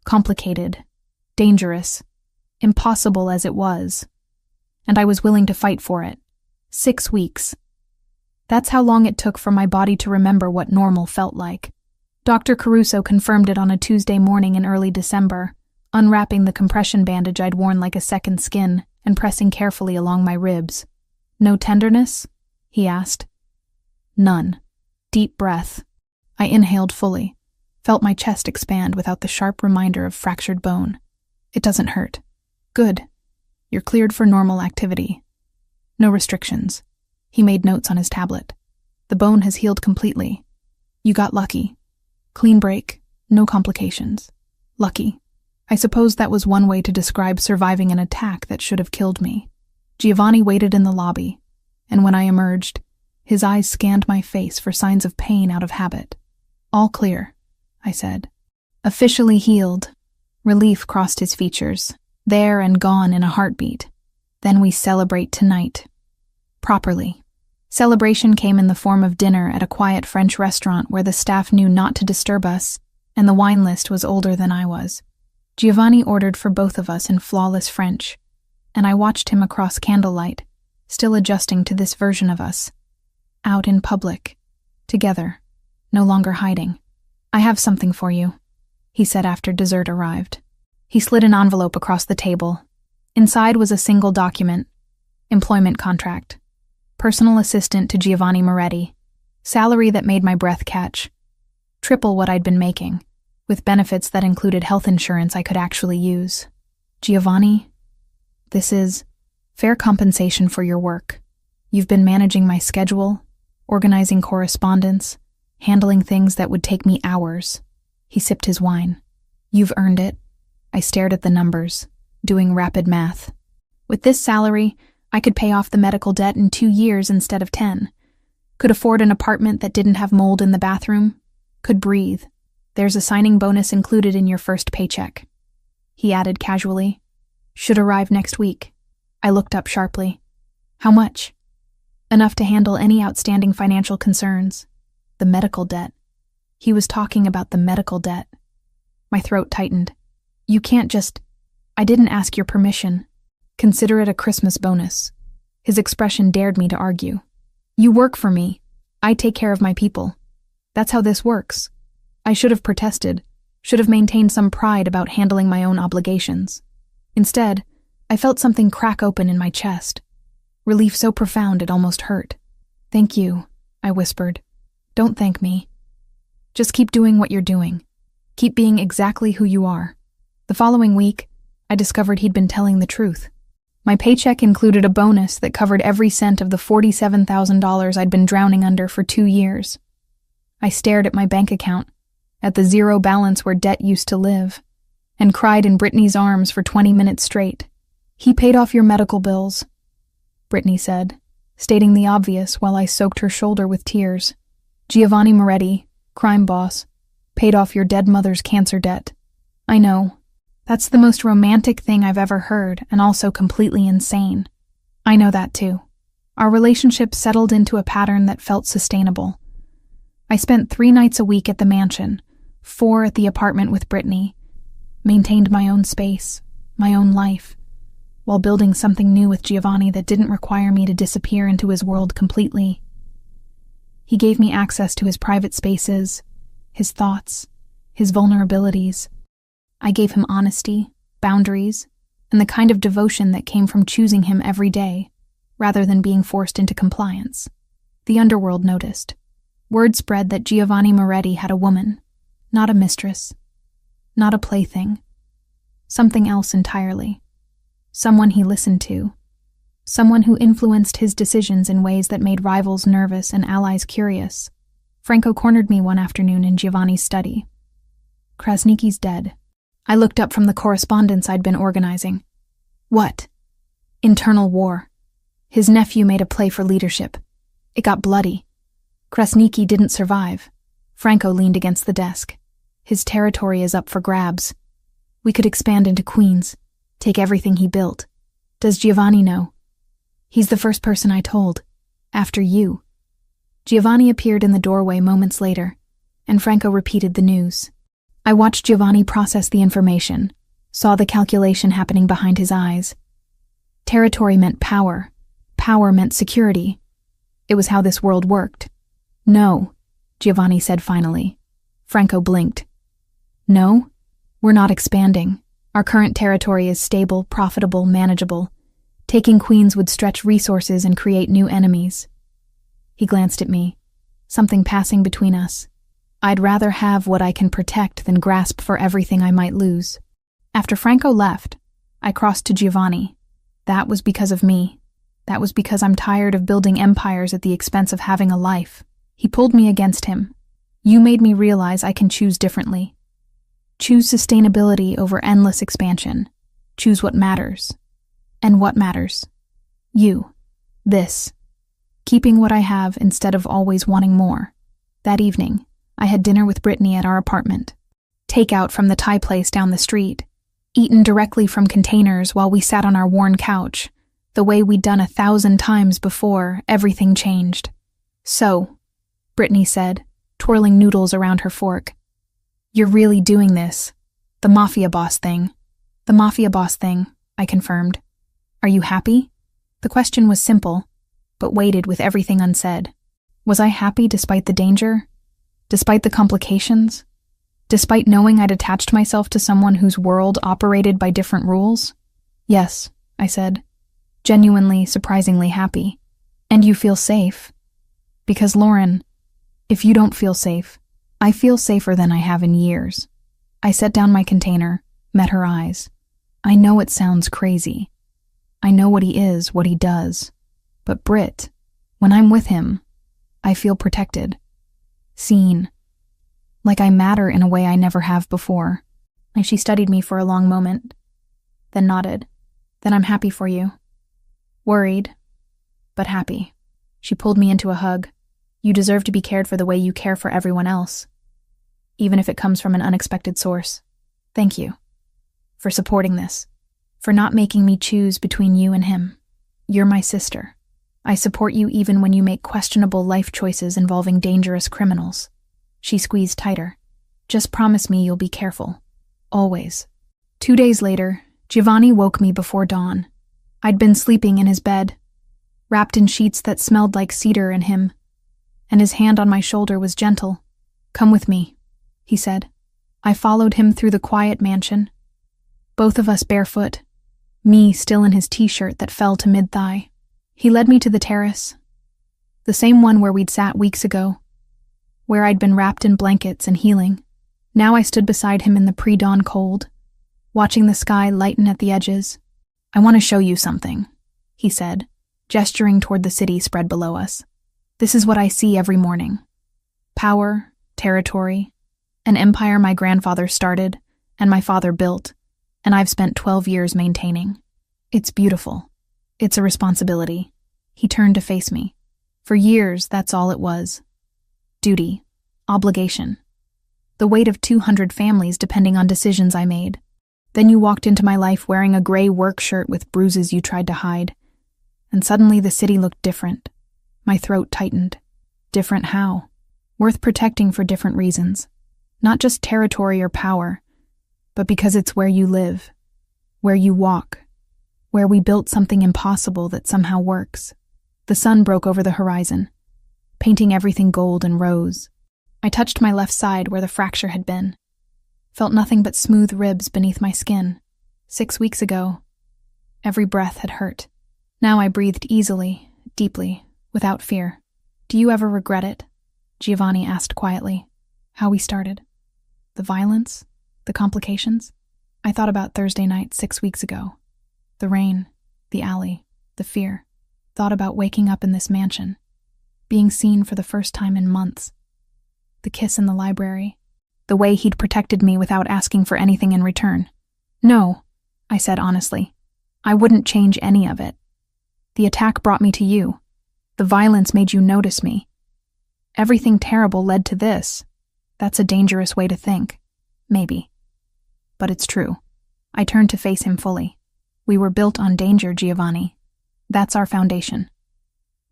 Complicated, dangerous, impossible as it was. And I was willing to fight for it. 6 weeks. That's how long it took for my body to remember what normal felt like. Dr. Caruso confirmed it on a Tuesday morning in early December, unwrapping the compression bandage I'd worn like a second skin and pressing carefully along my ribs. No tenderness? He asked. None. Deep breath. I inhaled fully, felt my chest expand without the sharp reminder of fractured bone. It doesn't hurt. Good. You're cleared for normal activity. No restrictions. He made notes on his tablet. The bone has healed completely. You got lucky. Clean break. No complications. Lucky. I suppose that was one way to describe surviving an attack that should have killed me. Giovanni waited in the lobby, and when I emerged, his eyes scanned my face for signs of pain out of habit. All clear, I said. Officially healed. Relief crossed his features, there and gone in a heartbeat. Then we celebrate tonight. Properly. Celebration came in the form of dinner at a quiet French restaurant where the staff knew not to disturb us, and the wine list was older than I was. Giovanni ordered for both of us in flawless French, and I watched him across candlelight, still adjusting to this version of us. Out in public. Together. No longer hiding. I have something for you, he said after dessert arrived. He slid an envelope across the table. Inside was a single document. Employment contract. Personal assistant to Giovanni Moretti. Salary that made my breath catch. Triple what I'd been making, with benefits that included health insurance I could actually use. Giovanni, this is fair compensation for your work. You've been managing my schedule, organizing correspondence, handling things that would take me hours. He sipped his wine. You've earned it. I stared at the numbers, doing rapid math. With this salary, I could pay off the medical debt in 2 years instead of 10. Could afford an apartment that didn't have mold in the bathroom. Could breathe. There's a signing bonus included in your first paycheck. He added casually. Should arrive next week. I looked up sharply. How much? Enough to handle any outstanding financial concerns. The medical debt. He was talking about the medical debt. My throat tightened. You can't just... I didn't ask your permission. Consider it a Christmas bonus. His expression dared me to argue. You work for me. I take care of my people. That's how this works. I should have protested, should have maintained some pride about handling my own obligations. Instead, I felt something crack open in my chest. Relief so profound it almost hurt. Thank you, I whispered. Don't thank me. Just keep doing what you're doing. Keep being exactly who you are. The following week, I discovered he'd been telling the truth. My paycheck included a bonus that covered every cent of the $47,000 I'd been drowning under for 2 years. I stared at my bank account, at the zero balance where debt used to live, and cried in Brittany's arms for 20 minutes straight. He paid off your medical bills, Brittany said, stating the obvious while I soaked her shoulder with tears. Giovanni Moretti, crime boss, paid off your dead mother's cancer debt. I know. That's the most romantic thing I've ever heard, and also completely insane. I know that too. Our relationship settled into a pattern that felt sustainable. I spent 3 nights a week at the mansion, 4 at the apartment with Brittany, maintained my own space, my own life, while building something new with Giovanni that didn't require me to disappear into his world completely. He gave me access to his private spaces, his thoughts, his vulnerabilities. I gave him honesty, boundaries, and the kind of devotion that came from choosing him every day, rather than being forced into compliance. The underworld noticed. Word spread that Giovanni Moretti had a woman, not a mistress, not a plaything, something else entirely. Someone he listened to, someone who influenced his decisions in ways that made rivals nervous and allies curious. Franco cornered me one afternoon in Giovanni's study. Krasniki's dead. I looked up from the correspondence I'd been organizing. What? Internal war. His nephew made a play for leadership. It got bloody. Krasniki didn't survive. Franco leaned against the desk. His territory is up for grabs. We could expand into Queens, take everything he built. Does Giovanni know? He's the first person I told. After you. Giovanni appeared in the doorway moments later, and Franco repeated the news. I watched Giovanni process the information, saw the calculation happening behind his eyes. Territory meant power. Power meant security. It was how this world worked. No, Giovanni said finally. Franco blinked. No, we're not expanding. Our current territory is stable, profitable, manageable. Taking Queens would stretch resources and create new enemies. He glanced at me, something passing between us. I'd rather have what I can protect than grasp for everything I might lose. After Franco left, I crossed to Giovanni. That was because of me. That was because I'm tired of building empires at the expense of having a life. He pulled me against him. You made me realize I can choose differently. Choose sustainability over endless expansion. Choose what matters. And what matters? You. This. Keeping what I have instead of always wanting more. That evening, I had dinner with Brittany at our apartment. Takeout from the Thai place down the street. Eaten directly from containers while we sat on our worn couch. The way we'd done 1,000 times before, everything changed. So, Brittany said, twirling noodles around her fork. You're really doing this. The Mafia boss thing. The Mafia boss thing, I confirmed. Are you happy? The question was simple, but weighted with everything unsaid. Was I happy despite the danger? Despite the complications? Despite knowing I'd attached myself to someone whose world operated by different rules? Yes, I said, genuinely, surprisingly happy. And you feel safe? Because, Lauren, if you don't feel safe, I feel safer than I have in years. I set down my container, met her eyes. I know it sounds crazy. I know what he is, what he does. But Britt, when I'm with him, I feel protected. Seen. Like I matter in a way I never have before. And she studied me for a long moment, then nodded. Then I'm happy for you. Worried, but happy. She pulled me into a hug. You deserve to be cared for the way you care for everyone else, even if it comes from an unexpected source. Thank you for supporting this, for not making me choose between you and him. You're my sister. I support you even when you make questionable life choices involving dangerous criminals. She squeezed tighter. Just promise me you'll be careful. Always. 2 days later, Giovanni woke me before dawn. I'd been sleeping in his bed, wrapped in sheets that smelled like cedar and him, and his hand on my shoulder was gentle. Come with me, he said. I followed him through the quiet mansion, both of us barefoot, me still in his t-shirt that fell to mid-thigh. He led me to the terrace, the same one where we'd sat weeks ago, where I'd been wrapped in blankets and healing. Now I stood beside him in the pre-dawn cold, watching the sky lighten at the edges. I want to show you something, he said, gesturing toward the city spread below us. This is what I see every morning. Power, territory, an empire my grandfather started and my father built, and I've spent 12 years maintaining. It's beautiful. It's a responsibility. He turned to face me. For years, that's all it was. Duty. Obligation. The weight of 200 families depending on decisions I made. Then you walked into my life wearing a gray work shirt with bruises you tried to hide. And suddenly the city looked different. My throat tightened. Different how? Worth protecting for different reasons. Not just territory or power, but because it's where you live, where you walk, where we built something impossible that somehow works. The sun broke over the horizon, painting everything gold and rose. I touched my left side where the fracture had been. Felt nothing but smooth ribs beneath my skin. 6 weeks ago, every breath had hurt. Now I breathed easily, deeply, without fear. Do you ever regret it? Giovanni asked quietly. How we started. The violence? The complications? I thought about Thursday night 6 weeks ago. The rain, the alley, the fear. Thought about waking up in this mansion. Being seen for the first time in months. The kiss in the library. The way he'd protected me without asking for anything in return. No, I said honestly. I wouldn't change any of it. The attack brought me to you. The violence made you notice me. Everything terrible led to this. That's a dangerous way to think. Maybe. But it's true. I turned to face him fully. We were built on danger, Giovanni. That's our foundation.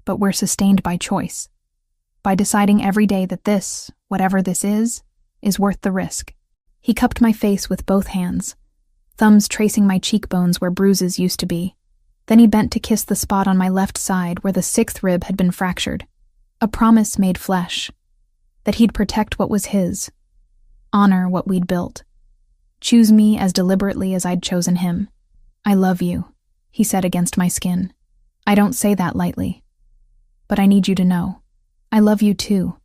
But we're sustained by choice. By deciding every day that this, whatever this is worth the risk. He cupped my face with both hands, thumbs tracing my cheekbones where bruises used to be. Then he bent to kiss the spot on my left side where the 6th rib had been fractured. A promise made flesh. That he'd protect what was his. Honor what we'd built. Choose me as deliberately as I'd chosen him. I love you, he said against my skin. I don't say that lightly. But I need you to know. I love you too.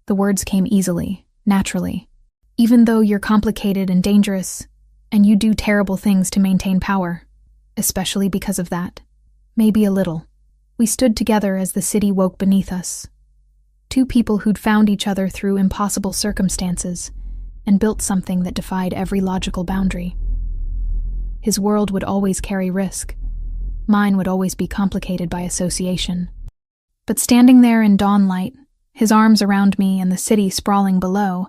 The words came easily, naturally. Even though you're complicated and dangerous, and you do terrible things to maintain power, especially because of that. Maybe a little. We stood together as the city woke beneath us. 2 people who'd found each other through impossible circumstances and built something that defied every logical boundary. His world would always carry risk. Mine would always be complicated by association. But standing there in dawn light, his arms around me and the city sprawling below,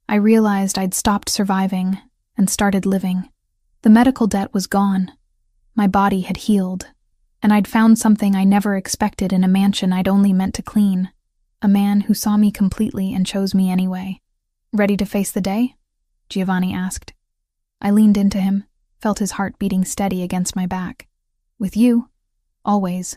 I realized I'd stopped surviving and started living. The medical debt was gone. My body had healed, and I'd found something I never expected in a mansion I'd only meant to clean. A man who saw me completely and chose me anyway. Ready to face the day? Giovanni asked. I leaned into him, felt his heart beating steady against my back. With you, always.